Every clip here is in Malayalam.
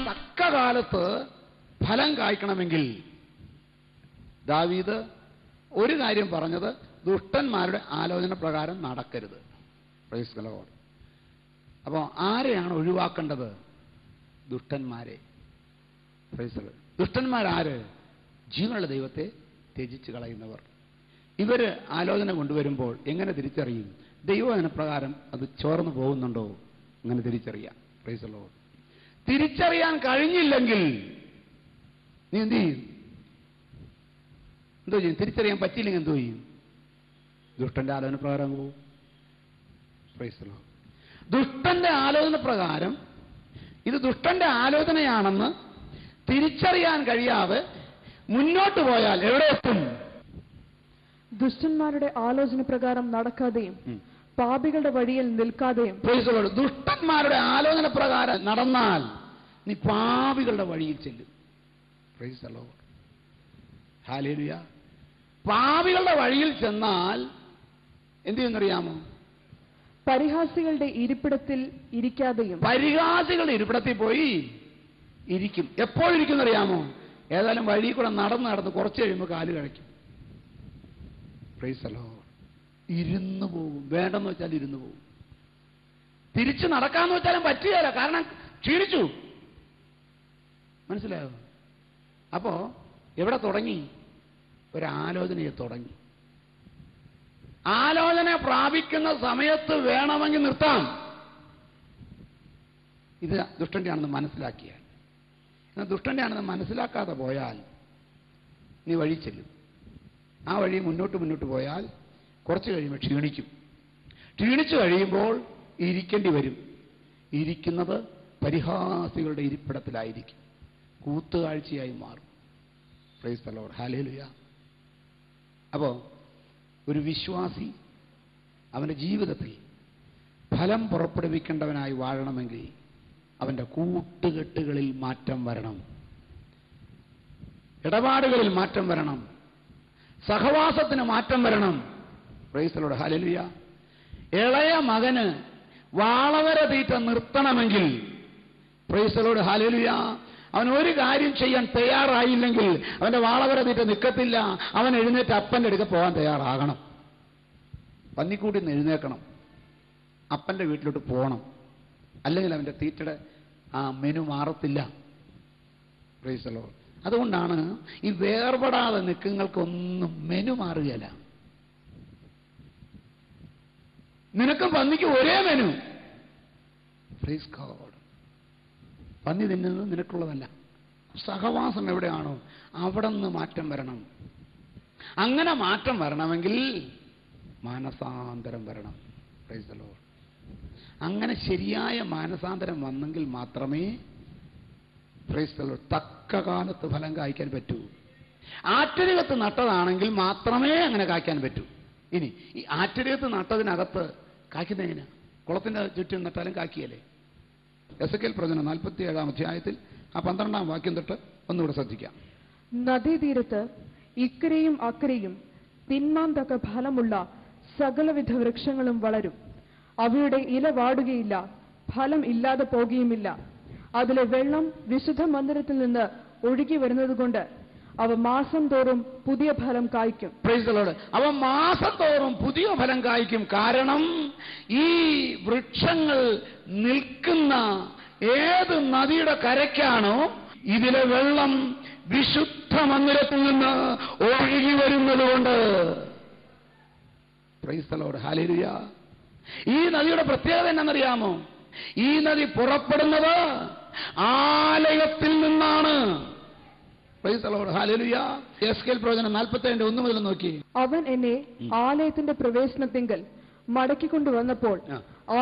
തക്ക കാലത്ത് ഫലം കായ്ക്കണമെങ്കിൽ ദാവീദ് ഒരു കാര്യം പറഞ്ഞത്, ദുഷ്ടന്മാരുടെ ആലോചന പ്രകാരം നടക്കരുത്. Praise the lord. അപ്പോൾ ആരെയാണ് ഒഴിവാക്കേണ്ടത്? ദുഷ്ടന്മാരെ. Praise the lord. ദുഷ്ടന്മാരാര്? ജീവനുള്ള ദൈവത്തെ ത്യജിച്ച് കളയുന്നവർ. ഇവർ ആലോചന കൊണ്ടുവരുമ്പോൾ എങ്ങനെ തിരിച്ചറിയും? ദൈവവചന പ്രകാരം അത് ചോർന്നു പോകുന്നുണ്ടോ? അങ്ങനെ തിരിച്ചറിയാം. Price the Lord. തിരിച്ചറിയാൻ കഴിഞ്ഞില്ലെങ്കിൽ നീ എന്ത് ചെയ്യും? എന്തോ ചെയ്യും? തിരിച്ചറിയാൻ പറ്റിയില്ലെങ്കിൽ എന്തോ ചെയ്യും? ദുഷ്ടന്റെ ആലോചന പ്രകാരം പോകും. Price the Lord. ദുഷ്ടന്റെ ആലോചന പ്രകാരം ഇത് ദുഷ്ടന്റെ ആലോചനയാണെന്ന് തിരിച്ചറിയാൻ കഴിയാതെ മുന്നോട്ട് പോയാൽ എവിടെ എത്തും? ദുഷ്ടന്മാരുടെ ആലോചന പ്രകാരം നടക്കാതെയും പാപികളുടെ വഴിയിൽ നിൽക്കാതെയും. ദുഷ്ടന്മാരുടെ ആലോചന പ്രകാരം നടന്നാൽ നീ പാപികളുടെ വഴിയിൽ ചെല്ലും. Price the Lord. ഹല്ലേലൂയ. പാപികളുടെ വഴിയിൽ ചെന്നാൽ എന്ത് ചെയ്യുന്നറിയാമോ? പരിഹാസികളുടെ ഇരിപ്പിടത്തിൽ ഇരിക്കാതെയും. പരിഹാസികളുടെ ഇരിപ്പിടത്തിൽ പോയി ഇരിക്കും. എപ്പോഴിരിക്കും അറിയാമോ? ഏതായാലും വഴി കൂടെ നടന്ന് കുറച്ച് കഴിയുമ്പോൾ കാല് കഴിക്കും. Price the Lord. ഇരുന്നു പോകും. വേണ്ടെന്ന് വെച്ചാൽ ഇരുന്നു പോകും. തിരിച്ച് നടക്കാന്ന് വെച്ചാലും പറ്റുകയില്ല, കാരണം ക്ഷീണിച്ചു. മനസ്സിലായോ? അപ്പോ എവിടെ തുടങ്ങി? ഒരാലോചനയെ തുടങ്ങി. ആലോചന പ്രാപിക്കുന്ന സമയത്ത് വേണമെങ്കിൽ നിർത്താം. ഇത് ദുഷ്ടന്റെ ആണെന്ന് മനസ്സിലാക്കിയാൽ. എന്നാൽ ദുഷ്ടന്റെ ആണെന്ന് മനസ്സിലാക്കാതെ പോയാൽ നീ വഴി ചെല്ലും. ആ വഴി മുന്നോട്ട് പോയാൽ കുറച്ച് കഴിയുമ്പോൾ ക്ഷീണിക്കും. ക്ഷീണിച്ചു കഴിയുമ്പോൾ ഇരിക്കേണ്ടി വരും. ഇരിക്കുന്നത് പരിഹാസികളുടെ ഇരിപ്പിടത്തിലായിരിക്കും. കൂത്തുകാഴ്ചയായി മാറും. Price the Lord. ഹല്ലേലൂയ. അപ്പോൾ ഒരു വിശ്വാസി അവൻ്റെ ജീവിതത്തിൽ ഫലം പുറപ്പെടുവിക്കേണ്ടവനായി വാഴണമെങ്കിൽ അവൻ്റെ കൂട്ടുകെട്ടുകളിൽ മാറ്റം വരണം, ഇടപാടുകളിൽ മാറ്റം വരണം, സഹവാസത്തിന് മാറ്റം വരണം. Price the Lord. ഹല്ലേലൂയ. ഇളയ മകന് വാളവര തീറ്റ നിർത്തണമെങ്കിൽ, പ്രൈസ് ദി ലോർഡ്, ഹല്ലേലൂയ, അവൻ ഒരു കാര്യം ചെയ്യാൻ തയ്യാറായില്ലെങ്കിൽ അവന്റെ വാളവര തീറ്റ നിൽക്കത്തില്ല. അവൻ എഴുന്നേറ്റ് അപ്പൻ്റെ അടുക്ക പോകാൻ തയ്യാറാകണം. പന്നിക്കൂട്ടിൽ നിന്ന് എഴുന്നേക്കണം, അപ്പൻ്റെ വീട്ടിലോട്ട് പോകണം. അല്ലെങ്കിൽ അവൻ്റെ തീറ്റയുടെ ആ മെനു മാറത്തില്ല. Praise the lord. അതുകൊണ്ടാണ് ഈ വേർപെടാതെ നിൽക്കുന്നവർക്കൊന്നും മെനു മാറുകയില്ല. നിനക്കും പന്നിക്കും ഒരേ മെനു. Praise God. പന്നി തിന്നുന്നത് നിനക്കുള്ളതല്ല. സഹവാസം എവിടെയാണോ അവിടെ നിന്ന് മാറ്റം വരണം. അങ്ങനെ മാറ്റം വരണമെങ്കിൽ മാനസാന്തരം വരണം. Price the Lord. അങ്ങനെ ശരിയായ മാനസാന്തരം വന്നെങ്കിൽ മാത്രമേ പ്രൈസ് ദി ലോർഡ് തക്ക കാലത്ത് ഫലം കായ്ക്കാൻ പറ്റൂ. ആറ്റരികത്ത് നട്ടതാണെങ്കിൽ മാത്രമേ അങ്ങനെ കായ്ക്കാൻ പറ്റൂ. ഇനി ഈ ആറ്റരികത്ത് നട്ടതിനകത്ത് കായ്ക്കുന്ന എങ്ങനെയാ? കുളത്തിന്റെ ചുറ്റും നട്ടാലും കാക്കിയല്ലേ? എസെക്കിയേൽ പ്രവചനം 47-ാം അധ്യായത്തിൽ ആ 12-ാം വാക്യം തൊട്ട് ഒന്നുകൂടെ ശ്രദ്ധിക്കാം. നദീതീരത്ത് ഇക്കരെയും അക്കരെയും തിന്നാൻ തക്ക ഫലമുള്ള സകലവിധ വൃക്ഷങ്ങളും വളരും. അവയുടെ ഇല വാടുകയില്ല, ഫലം ഇല്ലാതെ പോകുകയുമില്ല. അതിലെ വെള്ളം വിശുദ്ധ മന്ദിരത്തിൽ നിന്ന് ഒഴുകി വരുന്നത് കൊണ്ട് അവ മാസം തോറും പുതിയ ഫലം കായ്ക്കും. Praise the lord. അവ മാസം തോറും പുതിയ ഫലം കായ്ക്കും. കാരണം ഈ വൃക്ഷങ്ങൾ നിൽക്കുന്ന ഏത് നദിയുടെ കരയ്ക്കാണോ ഇതിലെ വെള്ളം വിശുദ്ധ മന്ദിരത്തിൽ നിന്ന് ഒഴുകി വരുന്നത് കൊണ്ട്. Price the Lord. ഹല്ലേലൂയ. ഈ നദിയുടെ പ്രത്യേകത എന്നാണെന്നറിയാമോ? ഈ നദി പുറപ്പെടുന്നത് ആലയത്തിൽ നിന്നാണ്. Price the Lord. Hallelujah. Ezekiel പ്രവചനം 47-1 മുതൽ നോക്കി. അവൻ എന്നെ ആലയത്തിന്റെ പ്രവേശനത്തിങ്കൽ മടക്കിക്കൊണ്ടുവന്നപ്പോൾ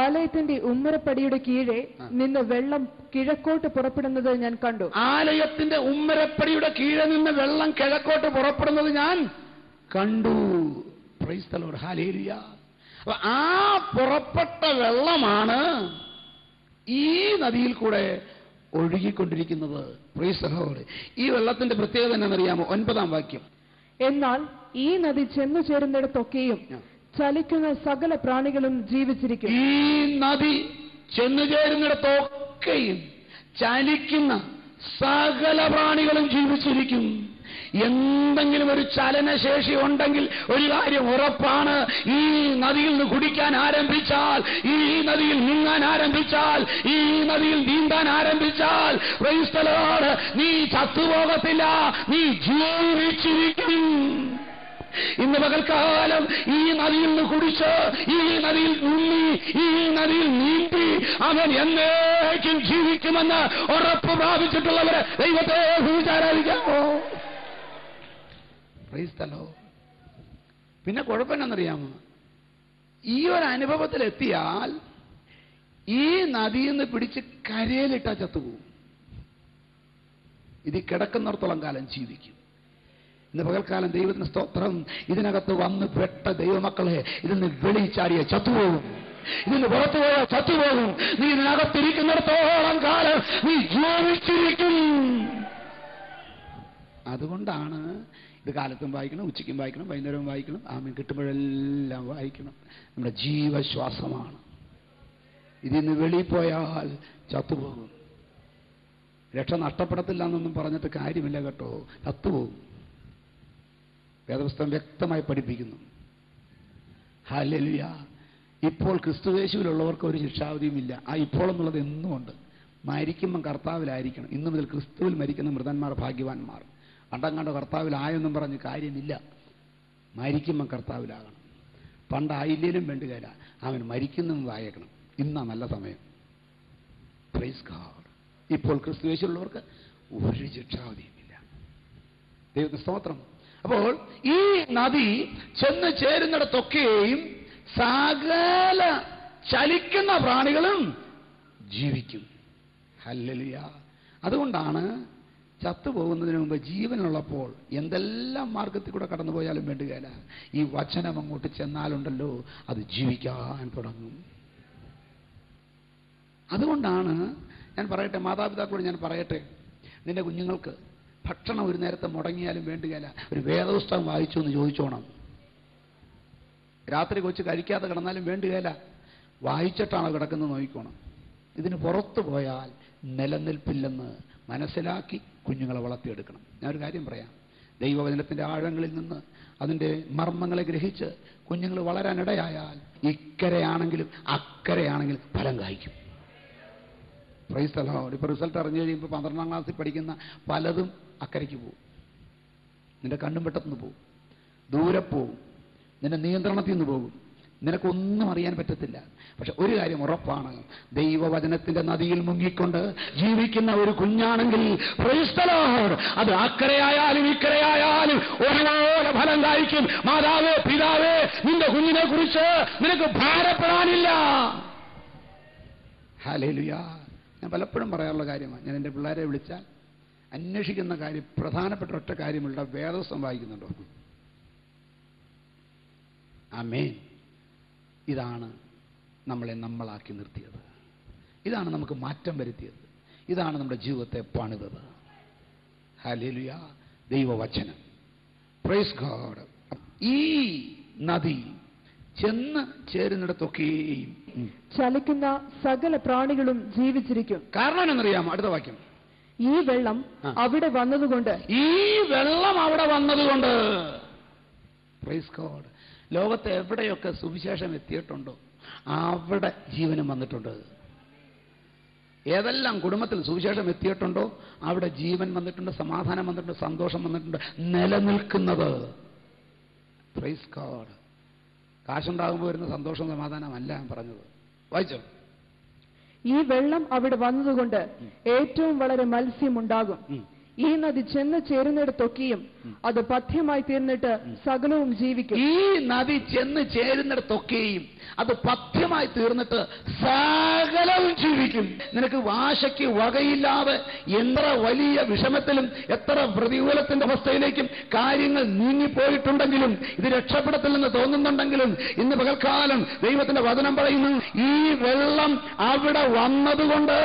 ആലയത്തിന്റെ ഉമ്മരപ്പടിയുടെ കീഴെ നിന്ന് വെള്ളം കിഴക്കോട്ട് പുറപ്പെടുന്നത് ഞാൻ കണ്ടു. ആലയത്തിന്റെ ഉമ്മരപ്പടിയുടെ കീഴെ നിന്ന് വെള്ളം കിഴക്കോട്ട് പുറപ്പെടുന്നത് ഞാൻ കണ്ടു. Price the Lord. ഹല്ലേലൂയ. ആ പുറപ്പെട്ട വെള്ളമാണ് ഈ നദിയിൽ കൂടെ ഒഴുകിക്കൊണ്ടിരിക്കുന്നത്. Price the Lord. ഈ വെള്ളത്തിന്റെ പ്രത്യേകത എന്താണെന്നറിയാമോ? 9-ാം വാക്യം. എന്നാൽ ഈ നദി ചെന്നു ചേരുന്നിടത്തൊക്കെയും ചലിക്കുന്ന സകല പ്രാണികളും ജീവിച്ചിരിക്കും. ഈ നദി ചെന്നു ചേരുന്നിടത്തൊക്കെയും ചലിക്കുന്ന സകല പ്രാണികളും ജീവിച്ചിരിക്കും. എന്തെങ്കിലും ഒരു ചലനശേഷി ഉണ്ടെങ്കിൽ ഒരു കാര്യം ഉറപ്പാണ്, ഈ നദിയിൽ നിന്ന് കുടിക്കാൻ ആരംഭിച്ചാൽ, ഈ നദിയിൽ നീങ്ങാൻ ആരംഭിച്ചാൽ, ഈ നദിയിൽ നീന്താൻ ആരംഭിച്ചാൽ, പ്രൈസ് ദി ലോർഡ്, നീ ചത്തുപോകത്തില്ല, നീ ജീവിച്ചിരിക്കും. ഇന്ന് പകൽക്കാലം ഈ നദിയിൽ നിന്ന് കുടിച്ച്, ഈ നദിയിൽ മുങ്ങി, ഈ നദിയിൽ നീന്തി അവൻ എന്നേക്കും ജീവിക്കുമെന്ന് ഉറപ്പ് പ്രാപിച്ചിട്ടുള്ളവരെ ദൈവത്തെ ആരാധിക്കാമോ? Price the Lord. പിന്നെ കുഴപ്പമെന്നറിയാമോ? ഈ ഒരു അനുഭവത്തിലെത്തിയാൽ ഈ നദിയിൽ നിന്ന് പിടിച്ച് കരയിലിട്ടാ ചത്തുപോകും. ഇത് കിടക്കുന്നിടത്തോളം കാലം ജീവിക്കും. ഇന്ന് പകൽക്കാലം ദൈവത്തിന് സ്തോത്രം, ഇതിനകത്ത് വന്ന് പെട്ട ദൈവമക്കളെ ഇതിന് വെളിച്ചാടിയ ചത്തുപോകും, ഇതിന് പുറത്തു പോയാൽ ചത്തുപോകും. നീ ഇതിനകത്തിരിക്കുന്നിടത്തോളം കാലം നീ ജീവിച്ചിരിക്കും. അതുകൊണ്ടാണ് ഇത് കാലത്തും വായിക്കണം, ഉച്ചയ്ക്കും വായിക്കണം, വൈകുന്നേരവും വായിക്കണം, ആമേൻ കിട്ടുമ്പോഴെല്ലാം വായിക്കണം. നമ്മുടെ ജീവശ്വാസമാണ്. ഇതിന്ന് വെളിയിൽ പോയാൽ ചത്തുപോകും. രക്ഷ നഷ്ടപ്പെടത്തില്ല എന്നൊന്നും പറഞ്ഞിട്ട് കാര്യമില്ല കേട്ടോ, ചത്തുപോകും. വേദപുസ്തകം വ്യക്തമായി പഠിപ്പിക്കുന്നു. ഹല്ലേലൂയ. ഇപ്പോൾ ക്രിസ്തുയേശുവിലുള്ളവർക്ക് ഒരു ശിക്ഷാവിധിയുമില്ല. ആ ഇപ്പോൾ എന്നുള്ളത് എന്നും ഉണ്ട്. മരിക്കുമ്പം കർത്താവിലായിരിക്കണം. ഇന്നു മുതൽ ക്രിസ്തുവിൽ മരിക്കുന്ന മൃതന്മാർ ഭാഗ്യവാന്മാർ. പണ്ടങ്ങാണ്ട് കർത്താവിലായെന്നും പറഞ്ഞ് കാര്യമില്ല. മരിക്കുമ്പം കർത്താവിലാകണം. പണ്ടായില്ലേലും വേണ്ടുകയില്ല, അവൻ മരിക്കുന്നതായേക്കണം. ഇന്നാ നല്ല സമയം. Praise God. ഇപ്പോൾ ക്രിസ്തുയേശുവിലുള്ളവർക്ക് ഒരു ശിക്ഷാവിധിയുമില്ല. ദൈവത്തിന് സ്തോത്രം. അപ്പോൾ ഈ നദി ചെന്ന് ചേരുന്നിടത്തൊക്കെയും സകല ചലിക്കുന്ന പ്രാണികളും ജീവിക്കും. ഹല്ലേലൂയ. അതുകൊണ്ടാണ് ചത്തുപോകുന്നതിന് മുമ്പ് ജീവനുള്ളപ്പോൾ എന്തെല്ലാം മാർഗത്തിൽ കൂടെ കടന്നുപോയാലും വേണ്ടുകയില്ല, ഈ വചനം അങ്ങോട്ട് ചെന്നാലുണ്ടല്ലോ അത് ജീവിക്കാൻ തുടങ്ങും. അതുകൊണ്ടാണ് ഞാൻ പറയട്ടെ, മാതാപിതാക്കളോട് ഞാൻ പറയട്ടെ, നിന്റെ കുഞ്ഞുങ്ങൾക്ക് ഭക്ഷണം ഒരു നേരത്തെ മുടങ്ങിയാലും വേണ്ടുകയില്ല, ഒരു വേദപുസ്തകം വായിച്ചു എന്ന് ചോദിച്ചോണം. രാത്രി കൊച്ച് കഴിക്കാതെ കിടന്നാലും വേണ്ടുകയില്ല, വായിച്ചിട്ടാണോ കിടക്കുന്നത് നോക്കിക്കോണം. ഇതിന് പുറത്തു പോയാൽ നിലനിൽപ്പില്ലെന്ന് മനസ്സിലാക്കി കുഞ്ഞുങ്ങളെ വളർത്തിയെടുക്കണം. ഞാനൊരു കാര്യം പറയാം. ദൈവവചനത്തിൻ്റെ ആഴങ്ങളിൽ നിന്ന് അതിൻ്റെ മർമ്മങ്ങളെ ഗ്രഹിച്ച് കുഞ്ഞുങ്ങൾ വളരാനിടയായാൽ ഇക്കരയാണെങ്കിലും അക്കരയാണെങ്കിലും ഫലം കായ്ക്കും. Praise the lord. ഇപ്പോൾ റിസൾട്ട് അറിഞ്ഞു കഴിയുമ്പോൾ 12ാം ക്ലാസ്സിൽ പഠിക്കുന്ന പലതും അക്കരയ്ക്ക് പോകും. നിന്റെ കണ്ണും വെട്ടത്തുനിന്ന് പോകും, ദൂരെ പോകും, നിന്റെ നിയന്ത്രണത്തിൽ നിന്ന് പോകും, നിനക്കൊന്നും അറിയാൻ പറ്റത്തില്ല. പക്ഷെ ഒരു കാര്യം ഉറപ്പാണ്, ദൈവവചനത്തിന്റെ നദിയിൽ മുങ്ങിക്കൊണ്ട് ജീവിക്കുന്ന ഒരു കുഞ്ഞാണെങ്കിൽ പ്രൈസ് ദി ലോർഡ്, അത് അക്കരയായാലും ഇക്കരയായാലും ഒരുപോലെ ഫലം കായ്ക്കും. മാതാവേ, പിതാവേ, നിന്റെ കുഞ്ഞിനെ കുറിച്ച് നിനക്ക് ഭാരപ്പെടാനില്ല. ഹല്ലേലൂയ. ഞാൻ പലപ്പോഴും പറയാറുള്ള കാര്യമാണ്, ഞാൻ എൻ്റെ പിള്ളേരെ വിളിച്ചാൽ അന്വേഷിക്കുന്ന കാര്യം, പ്രധാനപ്പെട്ട ഒറ്റ കാര്യമുള്ള വേദപുസ്തകം വായിക്കുന്നുണ്ടോ? ആമേൻ. ഇതാണ് നമ്മളെ നമ്മളാക്കി നിർത്തിയത്, ഇതാണ് നമുക്ക് മാറ്റം വരുത്തിയത്, ഇതാണ് നമ്മുടെ ജീവിതത്തെ പണിതത്. ഹല്ലേലൂയ. ദൈവവചനം. Praise God. ഈ നദി ചെന്ന് ചേരുന്നിടത്തൊക്കെയും ചലിക്കുന്ന സകല പ്രാണികളും ജീവിച്ചിരിക്കും. കാരണം എന്നറിയാമോ? അടുത്ത വാക്യം, ഈ വെള്ളം അവിടെ വന്നതുകൊണ്ട്. ഈ വെള്ളം അവിടെ വന്നതുകൊണ്ട്. Praise God. ലോകത്തെ എവിടെയൊക്കെ സുവിശേഷം എത്തിയിട്ടുണ്ടോ അവിടെ ജീവനും വന്നിട്ടുണ്ട്. ഏതെല്ലാം കുടുംബത്തിൽ സുവിശേഷം എത്തിയിട്ടുണ്ടോ അവിടെ ജീവൻ വന്നിട്ടുണ്ട്, സമാധാനം വന്നിട്ടുണ്ട്, സന്തോഷം വന്നിട്ടുണ്ട്, നിലനിൽക്കുന്നത്. Praise God. കാശുണ്ടാകുമ്പോൾ വരുന്ന സന്തോഷം സമാധാനമല്ല ഞാൻ പറഞ്ഞത്. വായിച്ചോ. ഈ വെള്ളം അവിടെ വന്നതുകൊണ്ട് ഏറ്റവും വളരെ മത്സ്യമുണ്ടാകും. ഈ നദി ചെന്ന് ചേരുന്നിടത്തൊക്കെയും അത് പഥ്യമായി തീർന്നിട്ട് സകലവും ജീവിക്കും. ഈ നദി ചെന്ന് ചേരുന്നിടത്തൊക്കെയും അത് പഥ്യമായി തീർന്നിട്ട് സകലവും ജീവിക്കും. നിനക്ക് വാശയ്ക്ക് വകയില്ലാതെ എത്ര വലിയ വിഷമത്തിലും എത്ര പ്രതികൂലത്തിന്റെ അവസ്ഥയിലേക്കും കാര്യങ്ങൾ നീങ്ങിപ്പോയിട്ടുണ്ടെങ്കിലും, ഇത് രക്ഷപ്പെടത്തില്ലെന്ന് തോന്നുന്നുണ്ടെങ്കിലും, ഇന്ന് പകൽക്കാലം ദൈവത്തിന്റെ വചനം പറയുന്നു, ഈ വെള്ളം അവിടെ വന്നതുകൊണ്ട്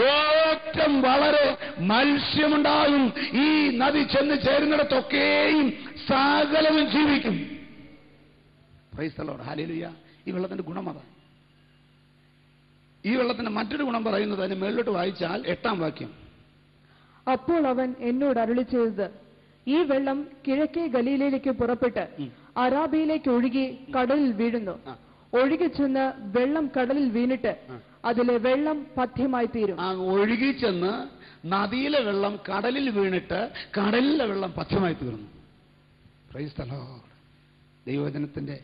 ഏറ്റവും വളരെ മത്സ്യമുണ്ടാകും. ഈ നദി ചെന്ന് ചേരുന്നിടത്തൊക്കെയും സകലവും ജീവിക്കും. Price the Lord. ഹല്ലേലൂയ. ഈ വെള്ളത്തിന്റെ ഗുണം അതാണ്. ഈ വെള്ളത്തിന്റെ മറ്റൊരു ഗുണം പറയുന്നത്, അതിന് മേളിലോട്ട് വായിച്ചാൽ 8ാം വാക്യം, അപ്പോൾ അവൻ എന്നോട് അരുളി ചെയ്തത്, ഈ വെള്ളം കിഴക്കേ ഗലീലയിലേക്ക് പുറപ്പെട്ട് അരാബിയിലേക്ക് ഒഴുകി കടലിൽ വീഴുന്നു. ഒഴുകി ചെന്ന് വെള്ളം കടലിൽ വീണിട്ട് അതിലെ വെള്ളം പഥ്യമായി തീരും. ഒഴുകി ചെന്ന് നദിയിലെ വെള്ളം കടലിൽ വീണിട്ട് കടലിലെ വെള്ളം പഥ്യമായി തീർന്നു. Price the Lord. ദൈവവചനത്തിന്റെ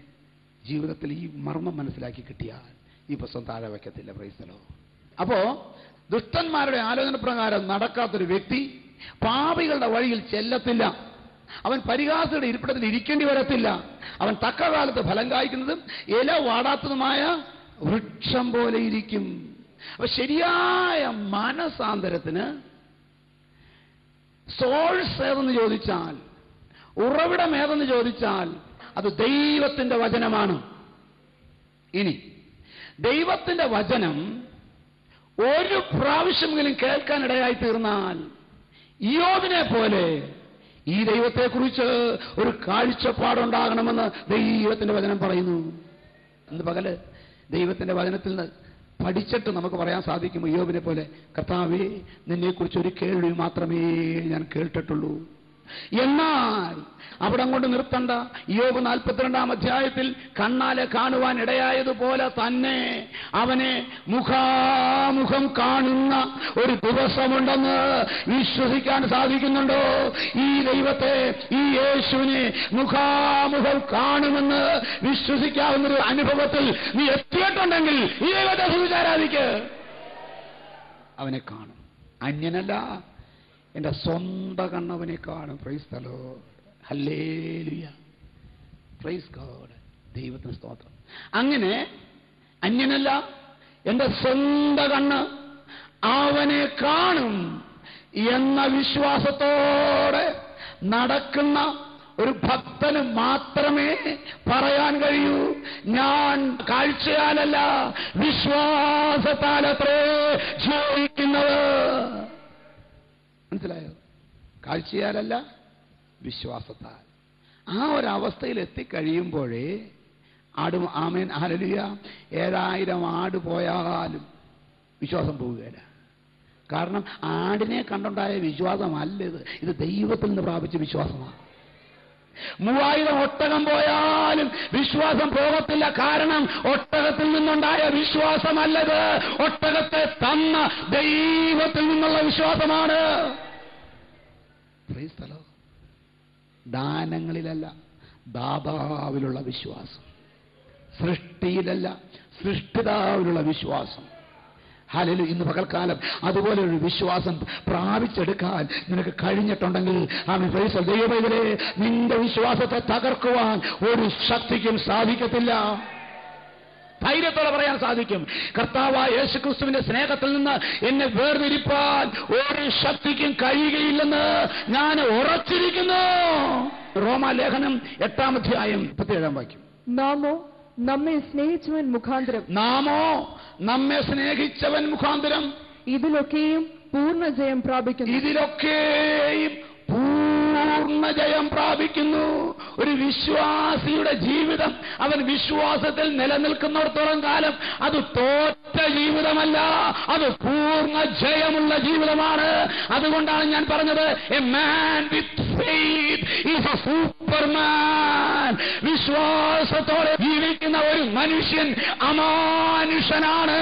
ജീവിതത്തിൽ ഈ മർമ്മം മനസ്സിലാക്കി കിട്ടിയാൽ ഈ പുസ്തകം താഴെ വയ്ക്കത്തില്ല. Price the Lord. അപ്പോ ദുഷ്ടന്മാരുടെ ആലോചന പ്രകാരം നടക്കാത്തൊരു വ്യക്തി പാപികളുടെ വഴിയിൽ ചെല്ലത്തില്ല. അവൻ പരിഹാസയുടെ ഇരിപ്പിടത്തിൽ ഇരിക്കേണ്ടി വരത്തില്ല. അവൻ തക്ക കാലത്ത് ഫലം കായ്ക്കുന്നതും ഇല വാടാത്തതുമായ വൃക്ഷം പോലെ ഇരിക്കും. അപ്പൊ ശരിയായ മനസാന്തരത്തിന് സോഴ്സ് ഏതെന്ന് ചോദിച്ചാൽ, ഉറവിടം ഏതെന്ന് ചോദിച്ചാൽ അത് ദൈവത്തിന്റെ വചനമാണ്. ഇനി ദൈവത്തിന്റെ വചനം ഒരു പ്രാവശ്യമെങ്കിലും കേൾക്കാനിടയായി തീർന്നാൽ ഇയ്യോബിനെ പോലെ ഈ ദൈവത്തെക്കുറിച്ച് ഒരു കാഴ്ചപ്പാടുണ്ടാകണമെന്ന് ദൈവത്തിന്റെ വചനം പറയുന്നു. ഇന്ന് പകല് ദൈവത്തിന്റെ വചനത്തിൽ നിന്ന് പഠിച്ചിട്ട് നമുക്ക് പറയാൻ സാധിക്കും, ഇയ്യോബിനെ പോലെ, കർത്താവേ, നിന്നെക്കുറിച്ച് ഒരു കേൾവി മാത്രമേ ഞാൻ കേട്ടിട്ടുള്ളൂ. എന്നാൽ അവിടെ കൊണ്ട് നിർത്തണ്ട. ഇയ്യോബ് 42-ാം അധ്യായത്തിൽ കണ്ണാലെ കാണുവാൻ ഇടയായതുപോലെ തന്നെ അവനെ മുഖാമുഖം കാണുന്ന ഒരു ദിവസമുണ്ടെന്ന് വിശ്വസിക്കാൻ സാധിക്കുന്നുണ്ടോ? ഈ ദൈവത്തെ, ഈ യേശുവിനെ മുഖാമുഖം കാണുമെന്ന് വിശ്വസിക്കാവുന്നൊരു അനുഭവത്തിൽ നീ എത്തിയിട്ടുണ്ടെങ്കിൽ ഈ ദൈവത്തെ സൂചാരാധിക്ക്. അവനെ കാണും. അന്യനല്ല, എന്റെ സ്വന്തം കണ്ണവനെ കാണും. Price the Lord. Hallelujah. Praise God. ദൈവത്തിന് സ്തോത്രം. അങ്ങനെ അന്യനല്ല, എന്റെ സ്വന്തം കണ്ണ് അവനെ കാണും എന്ന വിശ്വാസത്തോടെ നടക്കുന്ന ഒരു ഭക്തന് മാത്രമേ പറയാൻ കഴിയൂ, ഞാൻ കാഴ്ചയാലല്ല വിശ്വാസത്താലത്രേ ജീവിക്കുന്നത്. മനസ്സിലായോ? കാഴ്ചയാലല്ല വിശ്വാസത്താൽ. ആ ഒരവസ്ഥയിൽ എത്തിക്കഴിയുമ്പോഴേ ആമേൻ ഹല്ലേലൂയ, 7000 ആട് പോയാലും വിശ്വാസം പോവുകയില്ല. കാരണം ആടിനെ കണ്ടുണ്ടായ വിശ്വാസമല്ല ഇത് ദൈവത്തിൽ നിന്ന് പ്രാപിച്ച വിശ്വാസമാണ്. 3000 ഒട്ടകം പോയാലും വിശ്വാസം പോകത്തില്ല. കാരണം ഒട്ടകത്തിൽ നിന്നുണ്ടായ വിശ്വാസമല്ലത്, ഒട്ടകത്തെ തന്ന ദൈവത്തിൽ നിന്നുള്ള വിശ്വാസമാണ്. ദാനങ്ങളിലല്ല, ദാതാവിലുള്ള വിശ്വാസം. സൃഷ്ടിയിലല്ല, സൃഷ്ടിതാവിലുള്ള വിശ്വാസം. ഹല്ലേലൂയ. ഇന്ന് പകൽക്കാലം അതുപോലെ ഒരു വിശ്വാസം പ്രാപിച്ചെടുക്കാൻ നിനക്ക് കഴിഞ്ഞിട്ടുണ്ടെങ്കിൽ ദൈവമേ, നിന്റെ വിശ്വാസത്തെ തകർക്കുവാൻ ഒരു ശക്തിക്കും സാധിക്കത്തില്ല. ധൈര്യത്തോടെ പറയാൻ സാധിക്കും, കർത്താവായ യേശുക്രിസ്തുവിന്റെ സ്നേഹത്തിൽ നിന്ന് എന്നെ വേർതിരിപ്പാൻ ഒരു ശക്തിക്കും കഴിയുകയില്ലെന്ന് ഞാൻ ഉറച്ചിരിക്കുന്നു. റോമാലേഖനം 8-ാം അധ്യായം 37-ാം വാക്യം. നാമോ നമ്മെ സ്നേഹിച്ചവൻ മുഖാന്തരം ഇതിലൊക്കെയും പൂർണ്ണ ജയം പ്രാപിക്കുന്നു. ഒരു വിശ്വാസിയുടെ ജീവിതം അവൻ വിശ്വാസത്തിൽ നിലനിൽക്കുന്നിടത്തോളം കാലം അത് തോറ്റ ജീവിതമല്ല, അത് പൂർണ്ണ ജയമുള്ള ജീവിതമാണ്. അതുകൊണ്ടാണ് ഞാൻ പറഞ്ഞത്, a man with faith is A Superman. വിശ്വാസത്തോടെ ജീവിക്കുന്ന ഒരു മനുഷ്യൻ അമാനുഷനാണ്.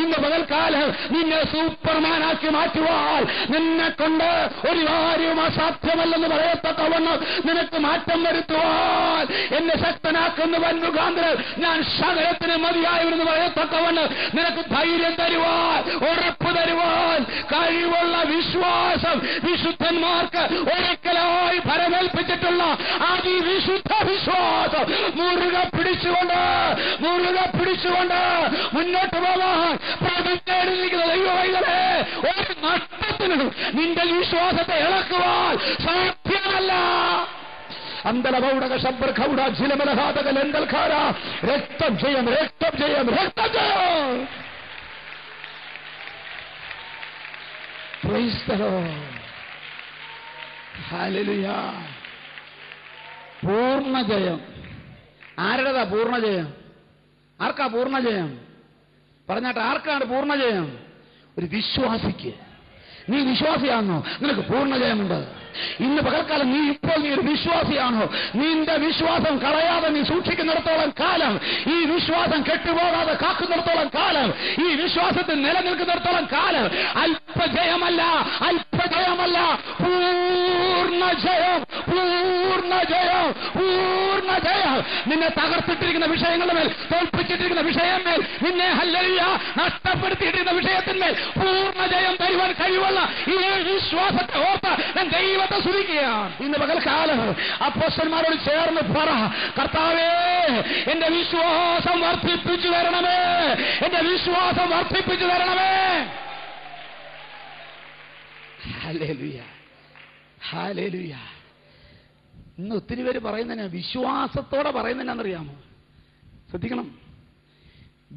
ഇന്ന് പകൽക്കാലം നിന്നെ സൂപ്പർമാനാക്കി മാറ്റുവാൻ നിന്നെ കൊണ്ട് ഒരു കാര്യവും അസാധ്യമല്ലെന്ന് പറയത്തക്കവണ്ണം നിനക്ക് മാറ്റം വരുത്തുവാൻ എന്നെ ശക്തനാക്കുന്നവൻ മുഖാന്തരം ഞാൻ സകലത്തിന് മതിയായവരെന്ന് പറയത്തക്കവണ്ണം നിനക്ക് ധൈര്യം തരുവാൻ, ഉറപ്പ് തരുവാൻ കഴിവുള്ള വിശ്വാസം വിശുദ്ധന്മാർക്ക് ഒരിക്കലായി ഫലമേൽപ്പിച്ചിട്ടുള്ള അതിവിശുദ്ധ വിശ്വാസം മുറുകെ പിടിച്ചുകൊണ്ട് മുന്നോട്ട് പോകാൻ പ്രതിജ്ഞയെടുത്തിരിക്കുന്ന ദൈവവൈദ്യരെ ഒരു നഷ്ടത്തിനും നിന്റെ വിശ്വാസത്തെ ഇളക്കുവാൻ സാധ്യമല്ല. അന്തലമൗടക ശബ്ദ ജിലമലഹാതകൽ എന്തൽഖാര രക്തം ജയം. Praise the Lord. Hallelujah. പൂർണ്ണജയം. ആരുടേതാ പൂർണ്ണജയം? ആർക്കാ പൂർണ്ണജയം? പറഞ്ഞാട്ടെ, ആർക്കാണ് പൂർണ്ണജയം? ഒരു വിശ്വാസിക്ക്. നീ വിശ്വാസിയാണോ? നിനക്ക് പൂർണ്ണ ജയമുണ്ട്. ഇന്ന് പകൽക്കാലം നീ ഒരു വിശ്വാസിയാണോ? നിന്റെ വിശ്വാസം കളയാതെ നീ സൂക്ഷിക്കുന്നിടത്തോളം കാലം, ഈ വിശ്വാസം കെട്ടുപോകാതെ കാക്കുന്നിടത്തോളം കാലം, ഈ വിശ്വാസത്തിൽ നിലനിൽക്കുന്നിടത്തോളം കാലം അല്പജയമല്ല, അല്പജയമല്ല, പൂർണ്ണ ജയം, പൂർണ്ണ ജയം, പൂർണ്ണ ജയം. നിന്നെ തകർത്തിട്ടിരിക്കുന്ന വിഷയങ്ങളുടെ മേൽ, തോൽപ്പിച്ചിട്ടിരിക്കുന്ന വിഷയന്മേൽ, നിന്നെ ഹല്ലേലൂയ നഷ്ടപ്പെടുത്തിയിട്ടിരിക്കുന്ന വിഷയത്തിന്മേൽ പൂർണ്ണ ജയം തരുവാൻ കഴിവുള്ള ഈ വിശ്വാസത്തെ ഓർത്ത് ഞാൻ ദൈവത്തെ സ്തുതിക്കുകയാണ്. ഇന്ന് പകൽക്കാലം അപ്പോസ്തലന്മാരോട് ചേർന്ന് പറ, കർത്താവേ എന്റെ വിശ്വാസം വർദ്ധിപ്പിച്ചു തരണമേ, എന്റെ വിശ്വാസം വർദ്ധിപ്പിച്ചു തരണമേ. Hallelujah, hallelujah. ഇന്ന് ഒത്തിരി പേര് പറയുന്നതിനാ, വിശ്വാസത്തോടെ പറയുന്നതിനാണെന്നറിയാമോ? ശ്രദ്ധിക്കണം.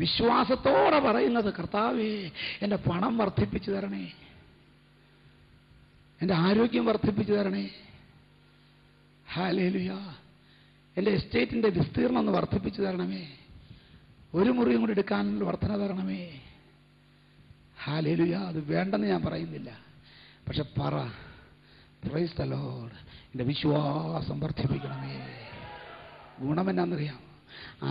വിശ്വാസത്തോടെ പറയുന്നത്, കർത്താവേ എന്റെ പണം വർദ്ധിപ്പിച്ചു തരണേ, എന്റെ ആരോഗ്യം വർദ്ധിപ്പിച്ചു തരണേ, ഹല്ലേലൂയ, എന്റെ എസ്റ്റേറ്റിന്റെ വിസ്തീർണം ഒന്ന് വർദ്ധിപ്പിച്ചു തരണമേ, ഒരു മുറിയും കൂടി എടുക്കാനുള്ള വർധന തരണമേ. ഹല്ലേലൂയ. അത് വേണ്ടെന്ന് ഞാൻ പറയുന്നില്ല, പക്ഷെ പറ, പ്രൈസ് ദി ലോർഡ്, എന്റെ വിശ്വാസം വർദ്ധിപ്പിക്കണമേ. ഗുണമെന്നാന്നറിയാം?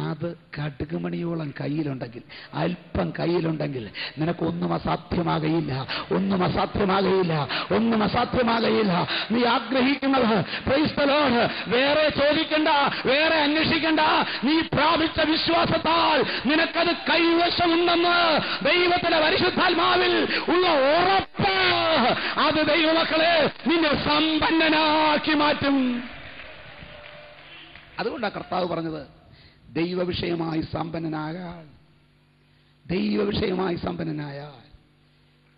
അത് കടുകുമണിയോളം കയ്യിലുണ്ടെങ്കിൽ, അല്പം കയ്യിലുണ്ടെങ്കിൽ നിനക്കൊന്നും അസാധ്യമാകയില്ല, ഒന്നും അസാധ്യമാകയില്ല, ഒന്നും അസാധ്യമാകയില്ല. നീ ആഗ്രഹിക്കുന്നത്, പ്രൈസ് ദി ലോർഡ്, വേറെ ചോദിക്കണ്ട, വേറെ അന്വേഷിക്കണ്ട. നീ പ്രാപിച്ച വിശ്വാസത്താൽ നിനക്കത് കൈവശമുണ്ടെന്ന് ദൈവത്തിന്റെ പരിശുദ്ധാത്മാവിൽ ഉള്ള ഉറപ്പ്, അത് ദൈവമക്കളെ നിന്നെ സമ്പന്നനാക്കി മാറ്റും. അതുകൊണ്ടാണ് കർത്താവ് പറഞ്ഞത്, ദൈവവിഷയമായി സമ്പന്നനായാൽ, ദൈവവിഷയമായി സമ്പന്നനായാൽ,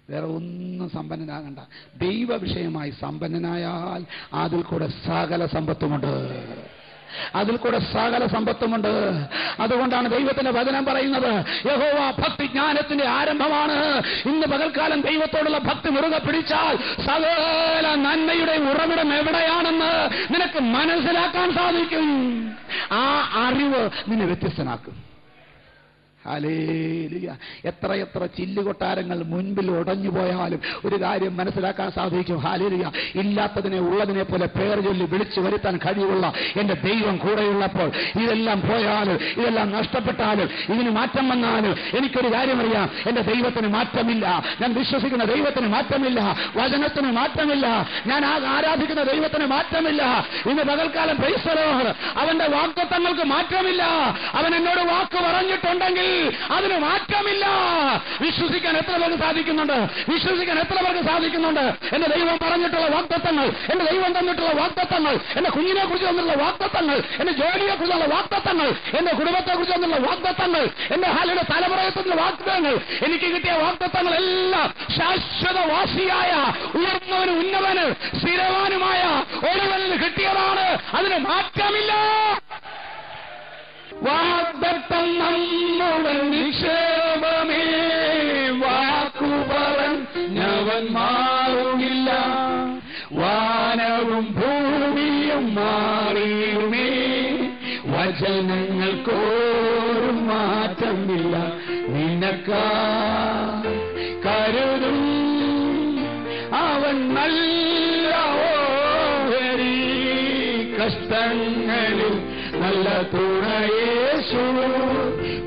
വേറെ ഒന്നും സമ്പന്നനാകണ്ട. ദൈവവിഷയമായി സമ്പന്നനായാൽ അതിൽ കൂടെ സകല സമ്പത്തുമുണ്ട്, അതിൽ കൂടെ സകല സമ്പത്തുമുണ്ട്. അതുകൊണ്ടാണ് ദൈവത്തിന്റെ വചനം പറയുന്നത്, യഹോവ ഭക്തി ജ്ഞാനത്തിന്റെ ആരംഭമാണ്. ഇന്ന് പകൽക്കാലം ദൈവത്തോടുള്ള ഭക്തി മുറുകെ പിടിച്ചാൽ സകല നന്മയുടെ ഉറവിടം എവിടെയാണെന്ന് നിനക്ക് മനസ്സിലാക്കാൻ സാധിക്കും. ആ അറിവ് നിന്നെ വ്യത്യസ്തനാക്കും. ഹല്ലേലൂയ. എത്രയെത്ര ചില്ലുകൊട്ടാരങ്ങൾ മുൻപിൽ ഉടഞ്ഞു പോയാലും ഒരു കാര്യം മനസ്സിലാക്കാൻ സാധിക്കും. ഹല്ലേലൂയ. ഇല്ലാത്തതിനെ ഉള്ളതിനെ പോലെ പേർ ചൊല്ലി വിളിച്ചു വരുത്താൻ കഴിവുള്ള എന്റെ ദൈവം കൂടെയുള്ളപ്പോൾ ഇതെല്ലാം പോയാലും, ഇതെല്ലാം നഷ്ടപ്പെട്ടാലും, ഇതിന് മാറ്റം വന്നാലും എനിക്കൊരു കാര്യമറിയാം, എന്റെ ദൈവത്തിന് മാറ്റമില്ല. ഞാൻ വിശ്വസിക്കുന്ന ദൈവത്തിന് മാറ്റമില്ല, വചനത്തിന് മാറ്റമില്ല, ഞാൻ ആരാധിക്കുന്ന ദൈവത്തിന് മാറ്റമില്ല. ഇന്ന് പകൽക്കാലം പ്രൈസ് ദി ലോർഡ്, അവന്റെ വാഗ്ദത്തങ്ങൾക്ക് മാറ്റമില്ല. അവൻ എന്നോട് വാക്ക് പറഞ്ഞിട്ടുണ്ടെങ്കിൽ അതിന് മാറ്റമില്ല. വിശ്വസിക്കാൻ എത്ര പേർക്ക് സാധിക്കുന്നുണ്ട്? വിശ്വസിക്കാൻ എത്ര പേർക്ക് സാധിക്കുന്നുണ്ട്? എന്റെ ദൈവം പറഞ്ഞിട്ടുള്ള വാഗ്ദത്തങ്ങൾ, എന്റെ ദൈവം തന്നിട്ടുള്ള വാഗ്ദത്തങ്ങൾ, എന്റെ കുഞ്ഞിനെ കുറിച്ച് തന്നിട്ടുള്ള വാഗ്ദത്തങ്ങൾ, എന്റെ ജോലിയെ കുറിച്ചുള്ള വാഗ്ദത്തങ്ങൾ, എന്റെ കുടുംബത്തെ കുറിച്ച് തന്നിട്ടുള്ള വാഗ്ദത്തങ്ങൾ, എന്റെ ഹാലിയുടെ തലമുറയത്തിലുള്ള വാഗ്ദത്തങ്ങൾ, എനിക്ക് കിട്ടിയ വാഗ്ദത്തങ്ങൾ എല്ലാം ശാശ്വതവാസിയായ ഉയർന്നവന്, ഉന്നതന്, സ്ഥിരവാനുമായ ഒരുവന് കിട്ടിയതാണ്. അതിന് മാറ്റമില്ല. വാഗ്ദത്തം നമ്മുടെ നിക്ഷേപമേ, വാക്കുപറഞ്ഞവൻ മാറുമില്ല. വാനവും ഭൂമിയും മാറിയുമേ, വചനങ്ങൾക്കോരും മാറ്റമില്ല. നിനക്കാ കരുതും അവൻ നല്ല ഓഹരി, കഷ്ടങ്ങളിൽ നല്ല തുണയേശു,